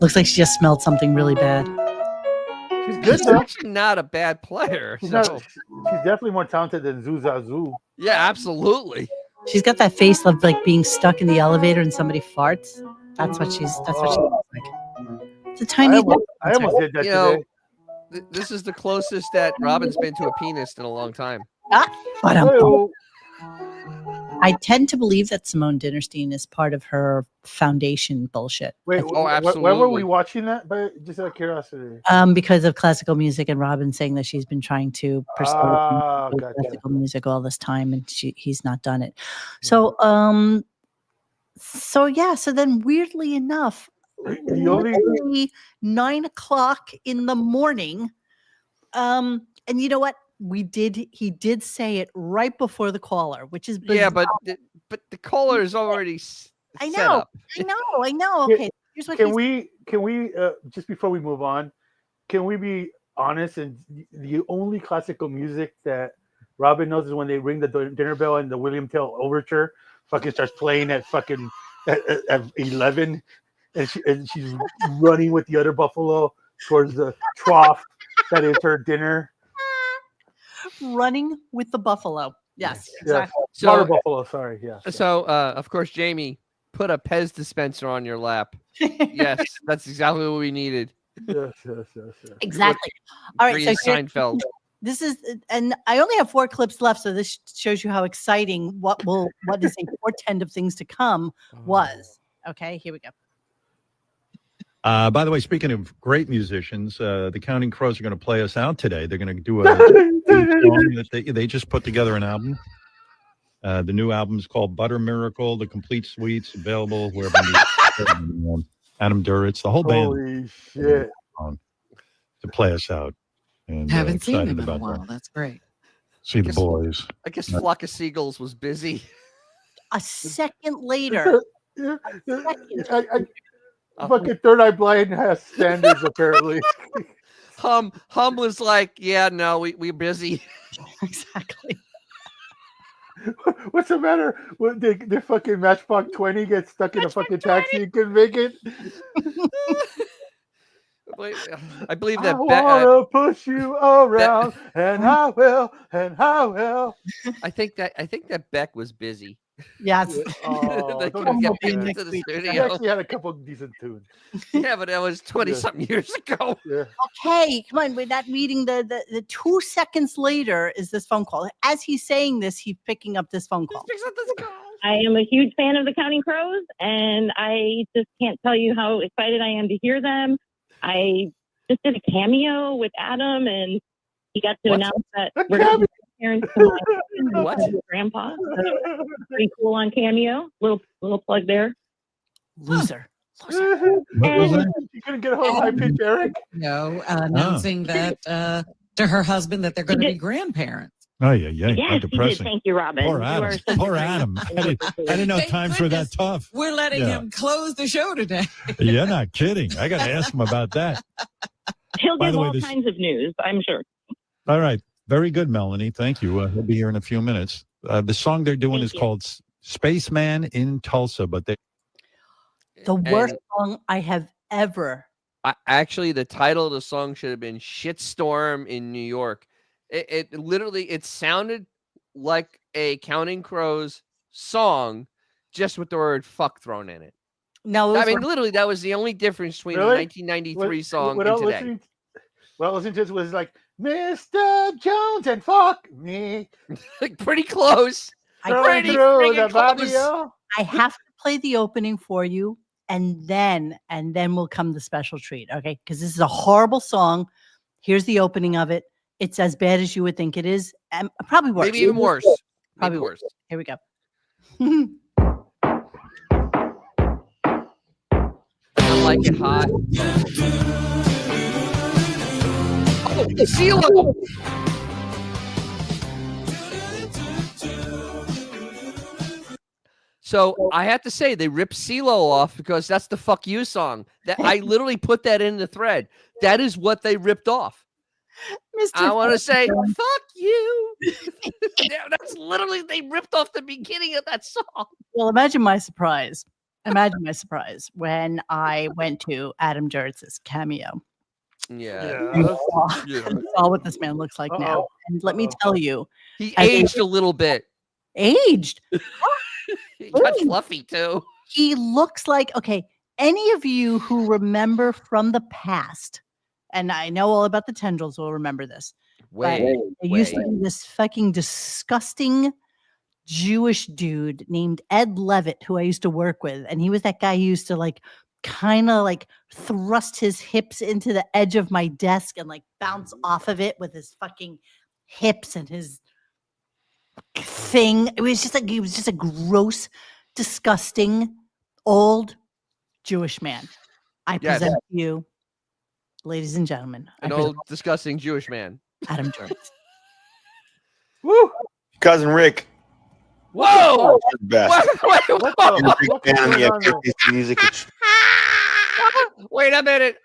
Looks like she just smelled something really bad. She's good She's though. actually not a bad player. She's, So. she's definitely more talented than Zuzazu. Yeah, absolutely. She's got that face of like being stuck in the elevator and somebody farts. That's what she looks like. It's a tiny. I almost did that today. This is the closest that Robin's been to a pianist in a long time. I tend to believe that Simone Dynastine is part of her foundation bullshit. Wait, absolutely. where were we watching that? But just out of curiosity. Because of classical music and Robin saying that she's been trying to pursue classical music all this time and he's not done it. So so then weirdly enough, literally 9 o'clock in the morning, and you know what? He did say it right before the caller, which is bizarre. Yeah, but the caller is already I set know, up. I know. Okay, here's what Can we just before we move on, can we be honest? And the only classical music that Robin knows is when they ring the dinner bell and the William Tell Overture fucking starts playing at fucking at 11, and she's running with the other buffalo towards the trough that is her dinner. Running with the buffalo. Yes, exactly. So- Water buffalo. Sorry. Yeah. So, of course, Jamie, put a Pez dispenser on your lap. Yes, that's exactly what we needed. Yes. Exactly. All right. Grease So Seinfeld. this is, and I only have 4 clips left, so this shows you how exciting what is a portend of things to come was. Okay, here we go. By the way, speaking of great musicians, the Counting Crows are going to play us out today. They're going to do a song that they just put together an album. The new album is called Butter Miracle. The complete suite's available wherever you Adam Duritz, the whole band. Holy shit! To play us out. And Haven't seen excited him in a about while. that. That's great. See the boys. I guess Flock of Seagulls was busy. A second later. Fucking Third Eye Blind has standards apparently. Hum was like, yeah, no, we're busy. Exactly. What's the matter? What, the fucking Matchbox 20 gets stuck in a fucking taxi and can make it. I believe that I wanna push you around, and I will. I think that Beck was busy. Yes. They couldn't get Beck into the He studio. actually had a couple of decent tunes. Yeah, but that was 20-something years ago. Yeah. Okay, come on. We're not meeting the 2 seconds later is this phone call. As he's saying this, he's picking up this phone call. I am a huge fan of the Counting Crows, and I just can't tell you how excited I am to hear them. I just did a cameo with Adam, and he got to announce that we're going to be parents to my grandpa. So pretty cool on Cameo. Little plug there. Loser. You couldn't get a hold of High Pitch Eric? No, announcing that to her husband that they're going to be grandparents. Oh, yeah. Yes, How he did. depressing. Thank you, Robin. Poor You Adam. are such a Poor great- Adam. I didn't know times were that tough. We're letting Yeah. him close the show today. You're not kidding. I got to ask him about that. He'll By give the way, all this- kinds of news, I'm sure. All right. Very good, Melanie. Thank you. He'll be here in a few minutes. The song they're doing is called Spaceman in Tulsa, but they. The worst song I have ever. Actually, the title of the song should have been Shitstorm in New York. It literally, it sounded like a Counting Crows song, just with the word fuck thrown in it. No, I mean, literally, that was the only difference between the 1993 song and today. Listening to this was like, Mr. Jones and fuck me. Pretty close. Pretty through the barrio. I have to play the opening for you, and then will come the special treat, okay? Because this is a horrible song. Here's the opening of it. It's as bad as you would think it is, and probably worse. Maybe even worse. Probably worse. Here we go. I like it hot. Oh, CeeLo! So I have to say they ripped CeeLo off because that's the "fuck you" song. That I literally put that in the thread. That is what they ripped off. I want to say "fuck you." That's literally they ripped off the beginning of that song. Well, imagine my surprise. Imagine my surprise when I went to Adam Duritz' cameo. Yeah. I saw what this man looks like now. And let me tell you, he aged a little bit. Aged? He got fluffy too. He looks like, okay, any of you who remember from the past, and I know all about the tendrils will remember this. There used to be this fucking disgusting Jewish dude named Ed Levitt who I used to work with. And he was that guy who used to like kind of like thrust his hips into the edge of my desk and like bounce off of it with his fucking hips and his thing. It was just like, he was just a gross, disgusting, old Jewish man. I present to you, ladies and gentlemen, an old, disgusting Jewish man. Adam Duritz. Woo! Cousin Rick. Whoa! Best. Wait a minute.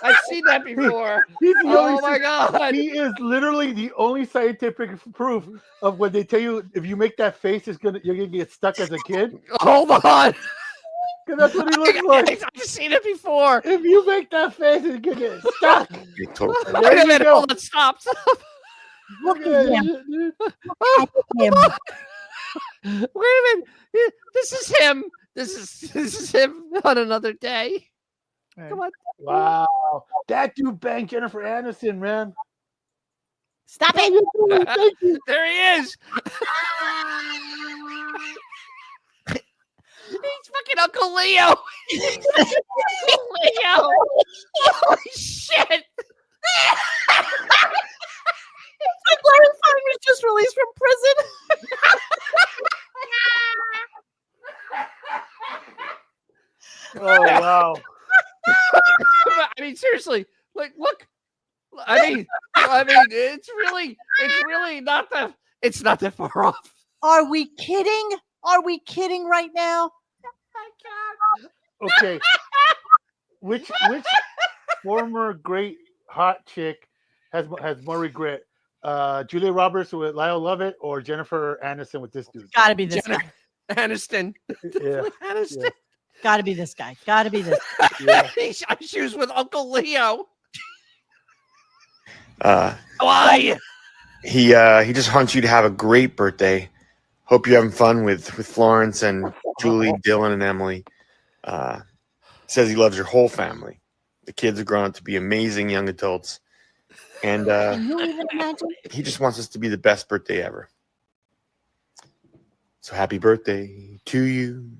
I've seen that before. My God. He is literally the only scientific proof of when they tell you if you make that face, you're gonna get stuck as a kid. Hold on. Because that's what he looks like. I've seen it before. If you make that face, you're gonna get stuck. Wait a minute. Hold on. Stop. Look at him. Look at him. Wait a minute. This is him. This is him on another day. Come on. Wow. That dude banged Jennifer Aniston, man. Stop it. Thank you. There he is. He's fucking Uncle Leo. Leo. Holy shit. It's like Larry Fine was just released from prison. Oh wow. I mean, seriously, like, look. I mean, it's really not that. It's not that far off. Are we kidding? Are we kidding right now? Okay. Which former great hot chick has more regret? Julia Roberts with Lyle Lovett or Jennifer Aniston with this dude? Gotta be this guy. Aniston. Yeah. Aniston. Yeah. Gotta be this guy. Gotta be this guy. Yeah. He's on shoes with Uncle Leo. Why? He just wants you to have a great birthday. Hope you're having fun with Florence and Julie, Dylan, and Emily. Says he loves your whole family. The kids are grown up to be amazing young adults. And Can you even imagine? he just wants us to be the best birthday ever. So happy birthday to you.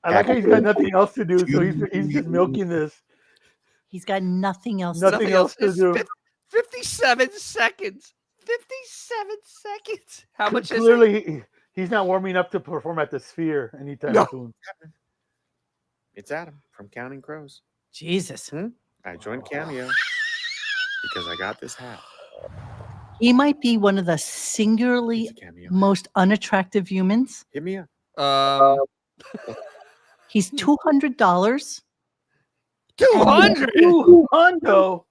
I like how he's got nothing else to do, so he's just milking this. He's got nothing else. Nothing else to do. 57 seconds. 57 seconds. How much is it? Clearly, he's not warming up to perform at the Sphere anytime soon. It's Adam from Counting Crows. Jesus. I joined Cameo because I got this hat. He might be one of the singularly most unattractive humans. Hit me up. He's $200. 200. $200.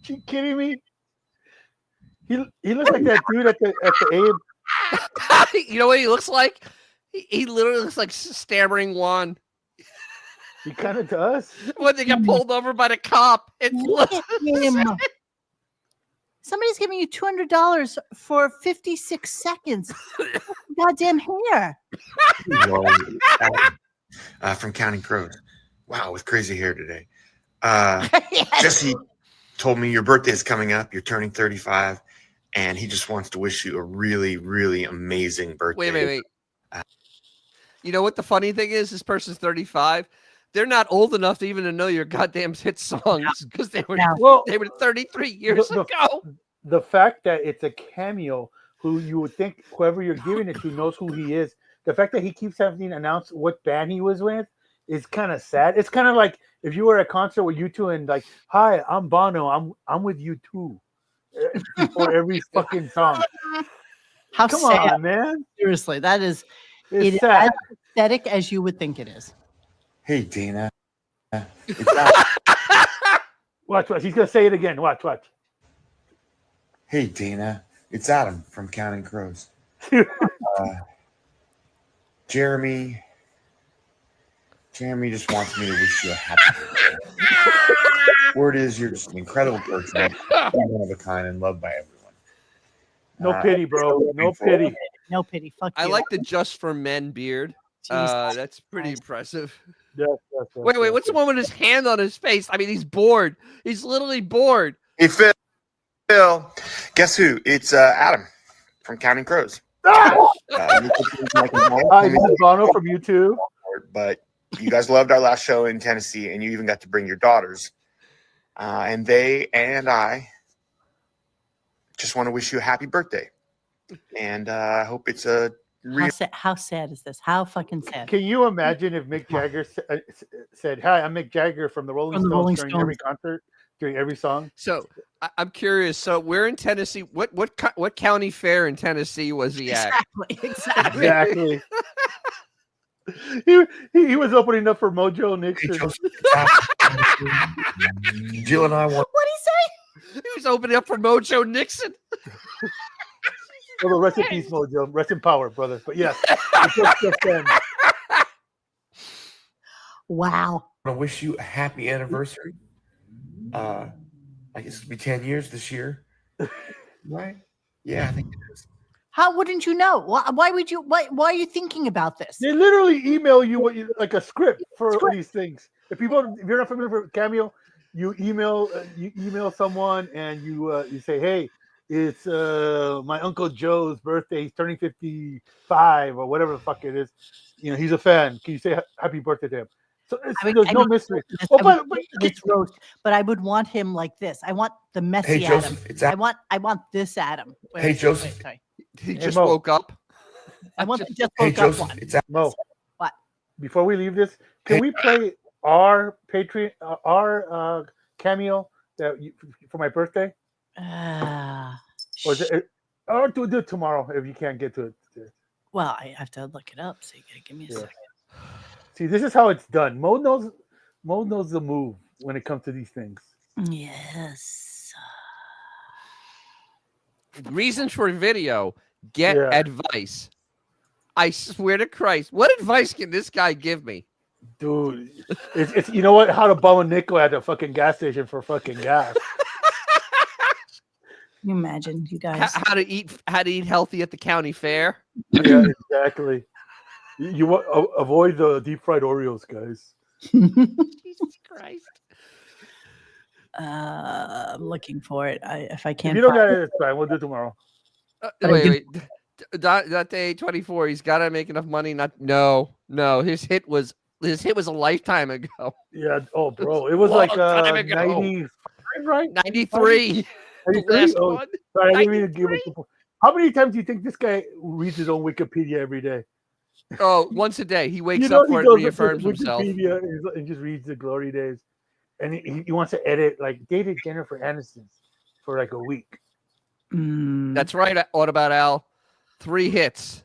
You kidding me? He looks like that dude at the Abe. You know what he looks like? He literally looks like stammering Juan. He kind of does. When they get pulled over by the cop. Look at him. Somebody's giving you $200 for 56 seconds. Goddamn hair. from Counting Crows. Wow, with crazy hair today. Yes. Jesse told me your birthday is coming up. You're turning 35, and he just wants to wish you a really, really amazing birthday. Wait. You know what the funny thing is? This person's 35. They're not old enough to even know your goddamn hit songs because they were 33 years ago. The fact that it's a cameo, who you would think whoever you're giving it to knows who he is. The fact that he keeps having to announce what band he was with is kind of sad. It's kind of like if you were at a concert with U2 and like, "Hi, I'm Bono. I'm with U2." Before every fucking song. How Come sad, on, man. Seriously, that is It's it sad. as pathetic as you would think it is. Hey, Dana. Watch. He's gonna say it again. Watch. Hey, Dana. It's Adam from Counting Crows. Jeremy just wants me to wish you a happy birthday. Word is you're just an incredible person, one of a kind, and loved by everyone. No pity, bro. No pity. No pity. Fuck you. I like the Just for Men beard. That's pretty impressive. Yes, wait, what's the one with his hand on his face? I mean, he's bored. He's literally bored. Hey, Phil. Guess who? It's Adam from Counting Crows. Hi, this is Bono from U2. But you guys loved our last show in Tennessee, and you even got to bring your daughters. And they and I just want to wish you a happy birthday. And I hope it's a real... How sad is this? How fucking sad? Can you imagine if Mick Jagger said, "Hi, I'm Mick Jagger from the Rolling Stones" during every concert, during every song? So I'm curious. So we're in Tennessee. What county fair in Tennessee was he at? Exactly. He was opening up for Mojo Nixon. Jill and I want. What'd he say? He was opening up for Mojo Nixon. Well, rest in peace, Mojo. Rest in power, brother. But yes, it's just them. Wow. I want to wish you a happy anniversary. I guess it'll be 10 years this year. Right? Yeah, I think it is. How wouldn't you know? Why would you? Why are you thinking about this? They literally email you like a script for these things. If you're not familiar with Cameo, you email someone and you say, "Hey, it's my Uncle Joe's birthday. He's turning 55 or whatever the fuck it is. You know, he's a fan. Can you say happy birthday to him?" So there's no mystery. But I would want him like this. I want the messy Hey, Adam. Joseph, it's I want this Adam. Hey, Joseph. Sorry. He just woke up. I want the just Hey, woke Joseph, up one. it's Mo. What? Before we leave this, can we play our Patreon, our cameo for my birthday? Or is it? Or do it tomorrow if you can't get to it. Well, I have to look it up. So you gotta give me a second. See, this is how it's done. Mo knows the move when it comes to these things. Yes. Reasons for video. Get advice. I swear to Christ. What advice can this guy give me? Dude, it's you know what? How to bum a nickel at the fucking gas station for fucking gas. Can you imagine, you guys? How to eat healthy at the county fair. Yeah, exactly. You avoid the deep fried Oreos, guys. Jesus Christ. I'm looking for it. If I can't. If you don't got it, it's fine. We'll do it tomorrow. Wait. That day 24. He's got to make enough money. No. His hit was a lifetime ago. Yeah. Oh, bro, it was like 90, right? 93. The last one. Sorry, I didn't mean to give it. How many times do you think this guy reads his own Wikipedia every day? Oh, once a day. He wakes up for it and reaffirms himself. And just reads the glory days. And he wants to edit like dated Jennifer Aniston for like a week. That's right. What about Al? 3 hits.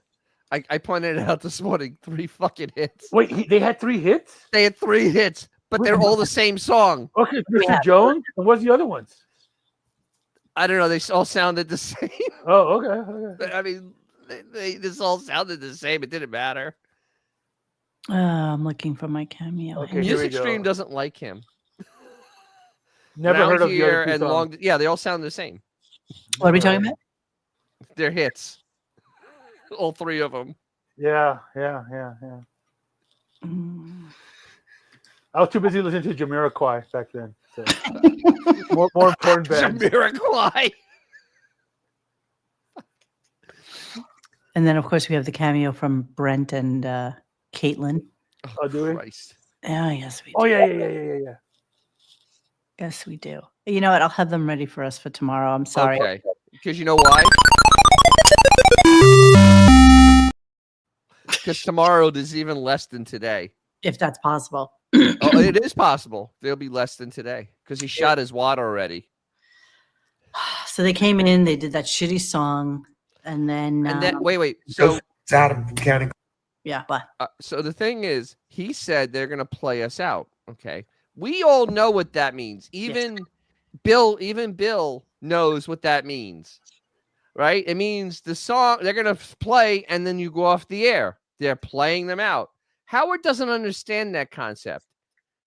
I pointed it out this morning. 3 fucking hits. Wait, they had 3 hits? They had 3 hits, but they're all the same song. Okay, Mr. Jones. And what's the other ones? I don't know. They all sounded the same. Oh, okay. I mean, this all sounded the same. It didn't matter. I'm looking for my cameo. Okay, Music Stream doesn't like him. Never heard of the other two and songs. Yeah, they all sound the same. What are we talking about? They're hits. All 3 of them. Yeah. I was too busy listening to Jamiroquai back then. So. more important bands. Jamiroquai. And then, of course, we have the cameo from Brent and Caitlin. Oh, do we? Christ. Oh, yes, we do. Oh, yeah. Yes, we do. You know what? I'll have them ready for us for tomorrow. I'm sorry. Okay. Because you know why? Because tomorrow there's even less than today. If that's possible. Oh, it is possible. There'll be less than today because he shot his wad already. So they came in, they did that shitty song, and then wait. So it's Adam County. Yeah, but so the thing is, he said they're gonna play us out. Okay, we all know what that means. Even Bill knows what that means, right? It means the song they're gonna play, and then you go off the air. They're playing them out. Howard doesn't understand that concept.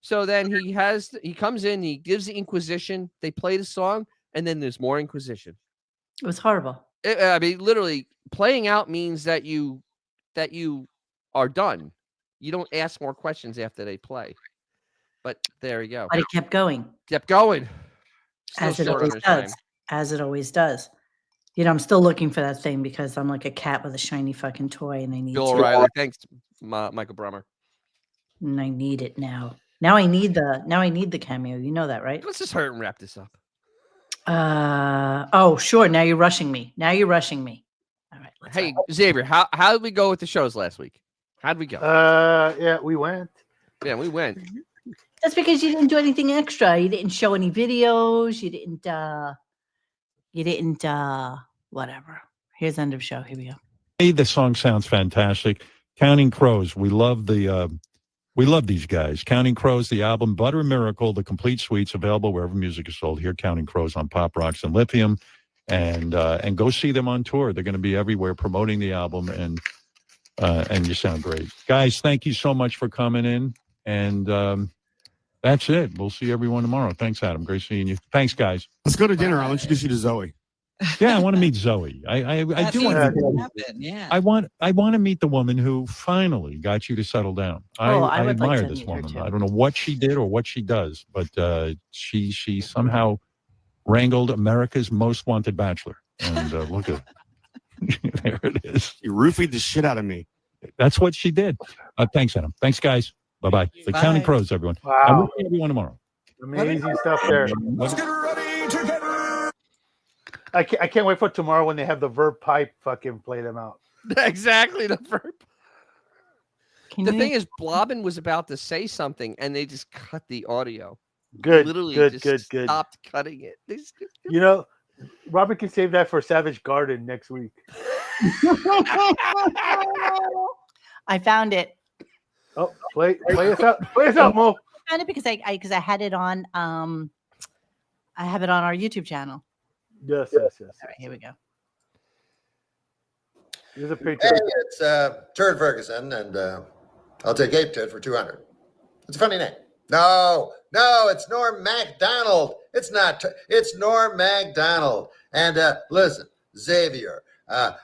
So then he comes in, he gives the Inquisition, they play the song, and then there's more Inquisition. It was horrible. I mean, literally, playing out means that you are done. You don't ask more questions after they play. But there you go. But it kept going. Kept going. As it always does. As it always does. You know, I'm still looking for that thing because I'm like a cat with a shiny fucking toy, and I need Bill to. O'Reilly. Thanks, Michael Brummer. And I need it now. Now I need the cameo. You know that, right? Let's just hurry and wrap this up. Oh, sure. Now you're rushing me. All right. Hey, Xavier, how did we go with the shows last week? How'd we go? Yeah, we went. Yeah, we went. That's because you didn't do anything extra. You didn't show any videos. You didn't whatever. Here's the end of show. Here we go. Hey, the song sounds fantastic. Counting Crows. We love these guys. Counting Crows, the album Butter Miracle, the complete suite's available wherever music is sold. Here, Counting Crows on Pop Rocks and Lithium, and go see them on tour. They're going to be everywhere promoting the album, and you sound great, guys. Thank you so much for coming in, and that's it. We'll see everyone tomorrow. Thanks, Adam. Great seeing you. Thanks, guys. Let's go to dinner. I'll introduce you to Zoe. Yeah, I want to meet Zoe. I do want to meet. Yeah. I want to meet the woman who finally got you to settle down. I admire this woman. I don't know what she did or what she does, but she somehow wrangled America's most wanted bachelor. And look at there it is. You roofied the shit out of me. That's what she did. Thanks, Adam. Thanks, guys. Bye-bye. The Counting Crows, everyone. Wow. I will see everyone tomorrow. Amazing stuff there. Let's get ready together. I can't wait for tomorrow when they have the verb pipe fucking play them out. Exactly, the verb. The thing is, Blobbin was about to say something, and they just cut the audio. Good, Literally good. Stopped cutting it. You know, Robin can save that for Savage Garden next week. I found it. Oh, play us out. Play us out, Mo. I found it because I had it on. I have it on our YouTube channel. Yes. All right, here we go. Here's a picture. Hey, it's Turd Ferguson, and I'll take Ape Tit for 200. It's a funny name. No, it's Norm MacDonald. It's not. It's Norm MacDonald. And listen, Xavier, I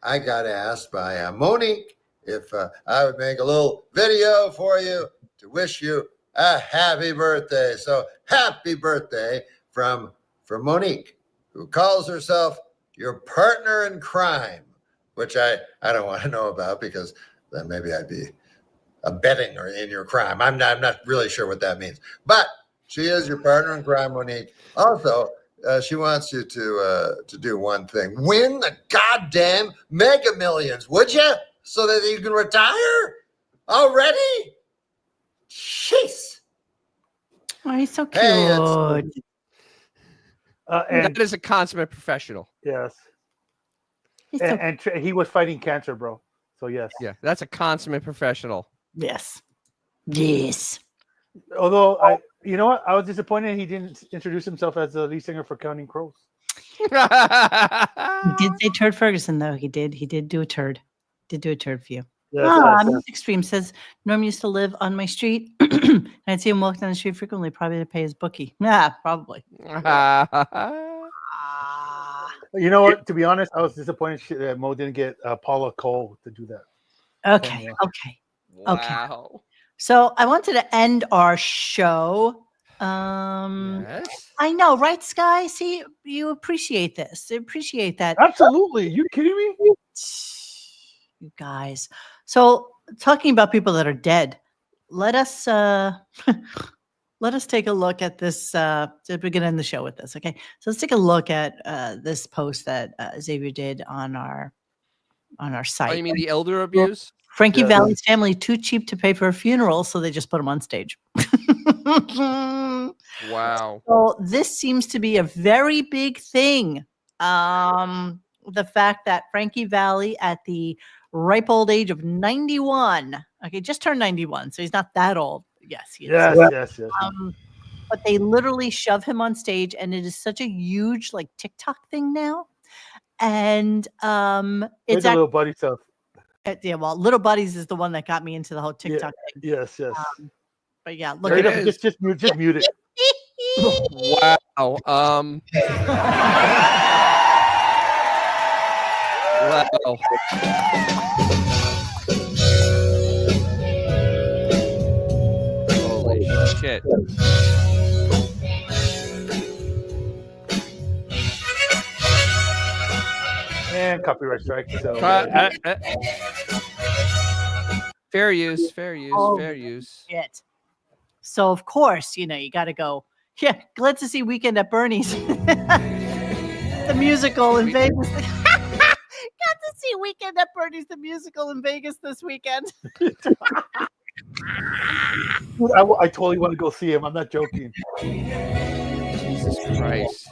got asked by Monique if I would make a little video for you to wish you a happy birthday. So happy birthday from Monique, who calls herself your partner in crime, which I don't want to know about because then maybe I'd be abetting or in your crime. I'm not really sure what that means, but she is your partner in crime, Monique. Also, she wants you to do one thing: win the goddamn Mega Millions, would you? So that you can retire already. Jeez. Oh, he's so cute. And that is a consummate professional. Yes. And he was fighting cancer, bro. So yes. Yeah, that's a consummate professional. Yes. Although you know what? I was disappointed he didn't introduce himself as the lead singer for Counting Crows. He did say Turd Ferguson, though. He did do a turd. Did do a turd for you. Yes. Music Stream says Norm used to live on my street, and I'd see him walk down the street frequently, probably to pay his bookie. Yeah, probably. You know what? To be honest, I was disappointed that Mo didn't get Paula Cole to do that. Okay. Wow. So I wanted to end our show. I know, right, Sky? See, you appreciate this. Appreciate that. Absolutely. You kidding me? You guys. So talking about people that are dead, let us take a look at this. We're gonna end the show with this, okay? So let's take a look at this post that Xavier did on our site. Oh, you mean the elder abuse? Frankie Valli's family too cheap to pay for a funeral, so they just put him on stage. Wow. So this seems to be a very big thing. The fact that Frankie Valli, at the ripe old age of 91, okay, just turned 91, so he's not that old. Yes, he is. Yes. But they literally shove him on stage, and it is such a huge like TikTok thing now. And it's a little buddy stuff. Yeah, well, Little Buddies is the one that got me into the whole TikTok thing. Yes. But yeah, look at it. Just mute it. Wow. Wow. Holy shit. And copyright strike. So fair use. Oh, shit. So of course, you got to go. Yeah, glad to see Weekend at Bernie's, the musical in Vegas. Got to see Weekend at Bernie's, the musical in Vegas this weekend. Dude, I totally want to go see him. I'm not joking. Jesus Christ.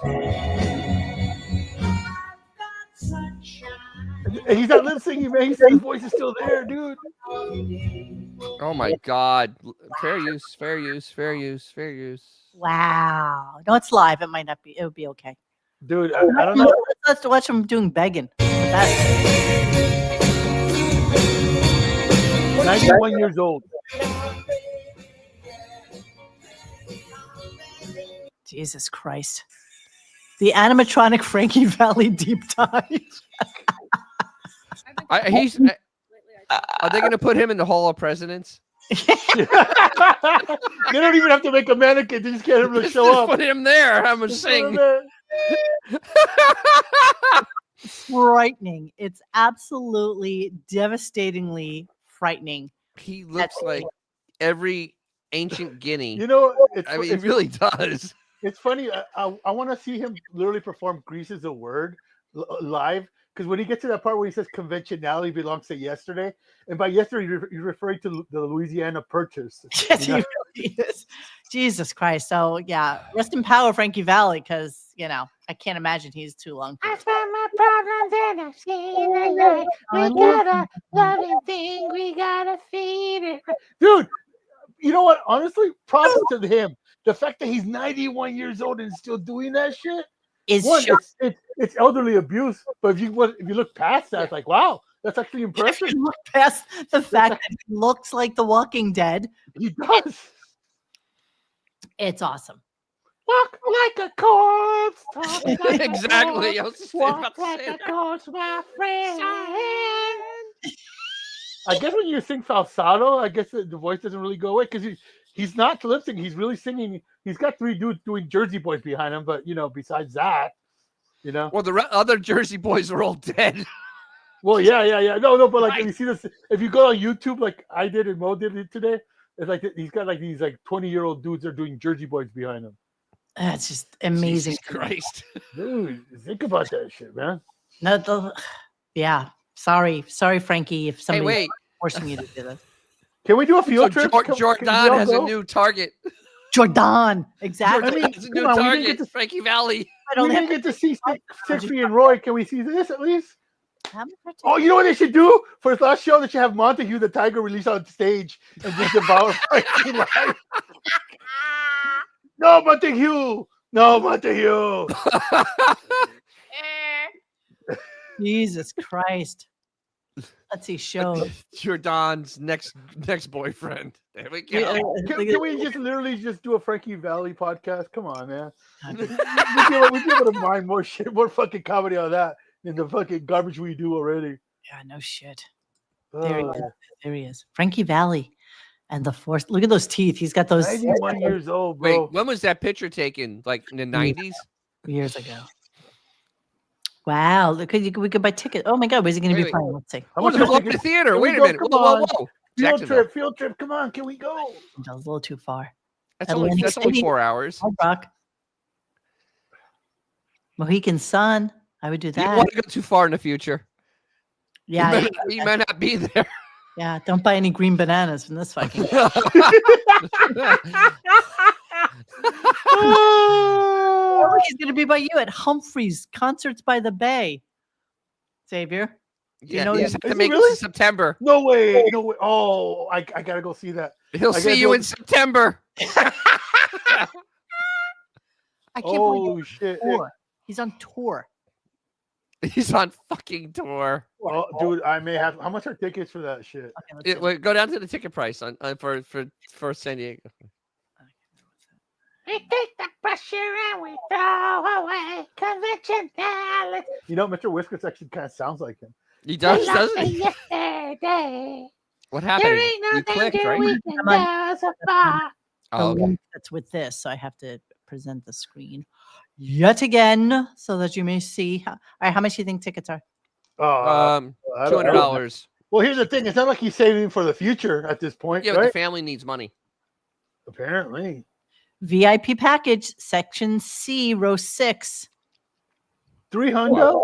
And he's not lip syncing, man. His voice is still there, dude. Oh my God. Fair use. Wow. No, it's live. It might not be. It would be okay. Dude, I don't know. Let's watch him doing begging. 91 years old. Jesus Christ. The animatronic Frankie Valli deep dive. Are they going to put him in the Hall of Presidents? They don't even have to make a mannequin. They just get him to show up. Put him there. Have him sing. Frightening. It's absolutely devastatingly frightening. He looks like every ancient Guinea. He really does. It's funny. I want to see him literally perform "Grease is a Word" live, because when he gets to that part where he says conventionality belongs to yesterday, and by yesterday you're referring to the Louisiana Purchase. Yes, he really is. Jesus Christ. So yeah, rest in power, Frankie Valli, because I can't imagine he's too long. I found my problems and I've seen the light. We got a loving thing, we gotta feed it. Dude, you know what? Honestly, props to him. The fact that he's 91 years old and still doing that shit is it's elderly abuse. But if you look past that, it's like, wow, that's actually impressive. If you look past the fact that he looks like The Walking Dead, he does. It's awesome. Walk like a corpse. Talk like Exactly. A corpse. Walk like a corpse, my friend. I guess when you sing falsetto, I guess the voice doesn't really go away, because he's not lip syncing. He's really singing. He's got 3 dudes doing Jersey Boys behind him, but besides that, Well, the other Jersey Boys are all dead. Well, yeah. No, but like, if you see this, if you go on YouTube, like I did and Mo did it today, it's like he's got like these 20-year-old dudes that are doing Jersey Boys behind him. That's just amazing. Jesus Christ. Dude, think about that shit, man. Yeah. Sorry, Frankie, if somebody's forcing you to do this. Can we do a field trip? Jordan has a new target. Jordan, exactly. Jordan has a new target. Frankie Valli. We didn't get to see Sixty and Roy. Can we see this at least? Oh, you know what they should do for his last show? They should have Montague the Tiger release on stage and just devour Frankie live. No, Montague. Jesus Christ. Let's see, show Jordan's next boyfriend. There we go. Can we just literally just do a Frankie Valli podcast? Come on, man. We'd be able to mine more shit, more fucking comedy on that than the fucking garbage we do already. Yeah, no shit. There he is. There he is. Frankie Valli and the Force. Look at those teeth. He's got those 91 years old, bro. Wait, when was that picture taken? Like in the 90s? Years ago. Wow. Look, we could buy tickets. Oh my God. Where's he going to be playing? Let's see. How We're much going to are go to the tickets? theater. Can we Wait a go? minute. Come Whoa, whoa, on. whoa. Field trip. Come on. Can we go? That was a little too far. That's only 4 hours. Hard Rock. Mohegan Sun. I would do You that. don't want to go too far in the future. Yeah. You might not be there. Yeah. Don't buy any green bananas from this fucking. Oh, he's going to be by you at Humphreys Concerts by the Bay. Xavier. Yeah, you just have to make it to September. No way. No way. Oh, I got to go see that. He'll see you in September. I can't believe he's shit. on tour. He's on tour. He's on fucking tour. Oh, dude, I may have. How much are tickets for that shit? Wait, go down to the ticket price on for San Diego. We take the pressure and we throw away conventionality. You know, Mr. Whiskers actually kind of sounds like him. He does, doesn't he? Yesterday. What happened? There ain't no You clicked, danger right? we can go so far. Oh, okay. That's with this, so I have to present the screen yet again so that you may see. All right, how much do you think tickets are? $200. Well, here's the thing: it's not like he's saving for the future at this point. Yeah, right? but the family needs money. Apparently. VIP package, section C, row 6. 300.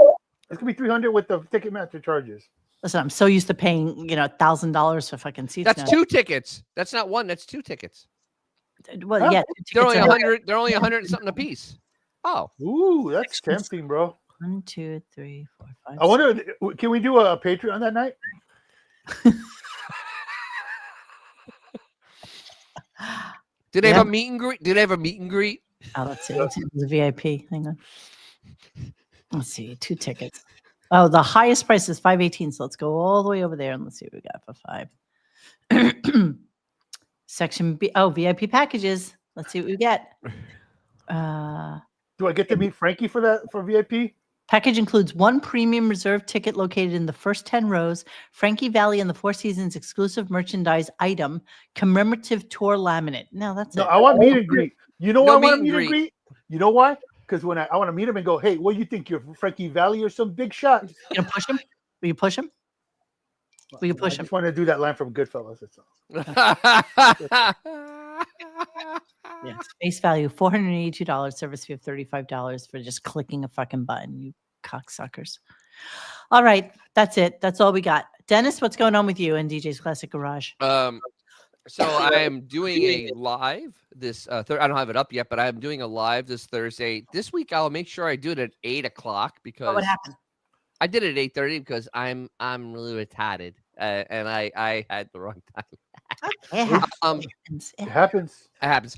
It's gonna be 300 with the Ticketmaster charges. Listen, I'm so used to paying, $1,000 for fucking seats. That's now. 2 tickets. That's not one. That's 2 tickets. Well, yeah, They're only 100. 100. They're only 100 and something a piece. Oh, ooh, that's tempting, bro. 1, 2, 3, 4, 5. I wonder, can we do a Patreon that night? Did they have a meet and greet? Did they have a meet and greet? Oh, let's see. Let's see. There's a VIP. Hang on. Let's see. 2 tickets. Oh, the highest price is $518. So let's go all the way over there and let's see what we got for 5. Section B. Oh, VIP packages. Let's see what we get. Do I get to meet Frankie for that for VIP? Package includes 1 premium reserve ticket located in the first 10 rows, Frankie Valli and the Four Seasons exclusive merchandise item, commemorative tour laminate. No, that's No, it. I want meet and greet. You know No why I meet want and meet and greet. greet? You know why? Because when I want to meet him and go, hey, what do you think? You're Frankie Valli or some big shot? You gonna push him? Will you push him? Will you push I him? just want to do that line from Goodfellas. That's all. Yeah, face value $482, service fee of $35 for just clicking a fucking button, you cocksuckers. All right, that's it. That's all we got. Dennis, what's going on with you in DJ's Classic Garage? So I am doing a live this. I don't have it up yet, but I am doing a live this Thursday. This week I'll make sure I do it at 8 o'clock because What happened? I did it at 8:30 because I'm really retarded and I had the wrong time. It happens. It happens. It happens.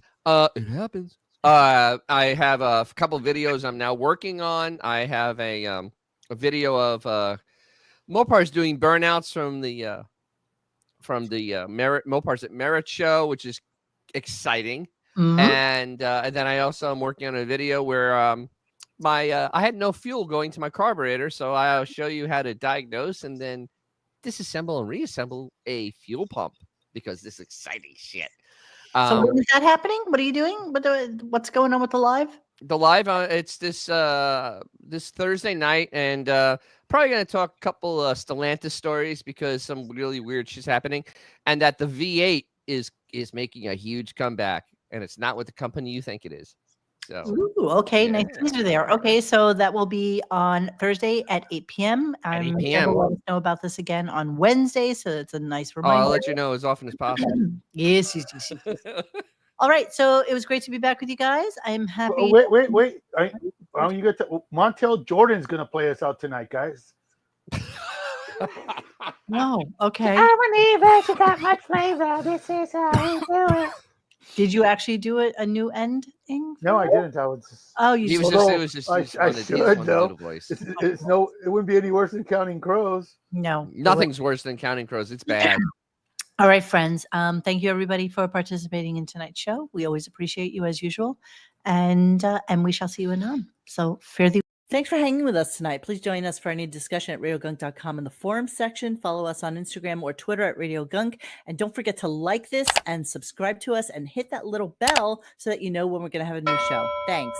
It happens. I have a couple videos I'm now working on. I have a video of Mopar's doing burnouts from the Mopar's at Merit show, which is exciting. Mhm. And then I also am working on a video where I had no fuel going to my carburetor, so I'll show you how to diagnose and then disassemble and reassemble a fuel pump because this is exciting shit. So when is that happening? What are you doing? What's going on with the live? The live, it's this Thursday night, and probably going to talk a couple Stellantis stories because some really weird shit's happening, and that the V8 is making a huge comeback, and it's not with the company you think it is. So, Ooh, okay, nice teaser there. Okay, so that will be on Thursday at 8 p.m. At 8 I'm p.m. sure we'll let us know about this again on Wednesday, so it's a nice oh, reminder. I'll let you know as often as possible. Yes. All right, so it was great to be back with you guys. I'm happy. Oh, wait. You got to, Montel Jordan's going to play us out tonight, guys. No, okay. Harmony, you got much flavor. This is how we do it. Did you actually do a new ending? No, I didn't. I was just. Oh, you He was just- just, it was just, I he just wanted- he just should wanted to do know. the voice. It's no. It wouldn't be any worse than Counting Crows. No. Nothing's worse than Counting Crows. It's bad. All right, friends. Thank you everybody for participating in tonight's show. We always appreciate you as usual, and we shall see you anon. So fare thee. Thanks for hanging with us tonight. Please join us for any discussion at RadioGunk.com in the forum section. Follow us on Instagram or Twitter at RadioGunk. And don't forget to like this and subscribe to us and hit that little bell so that you know when we're going to have a new show. Thanks.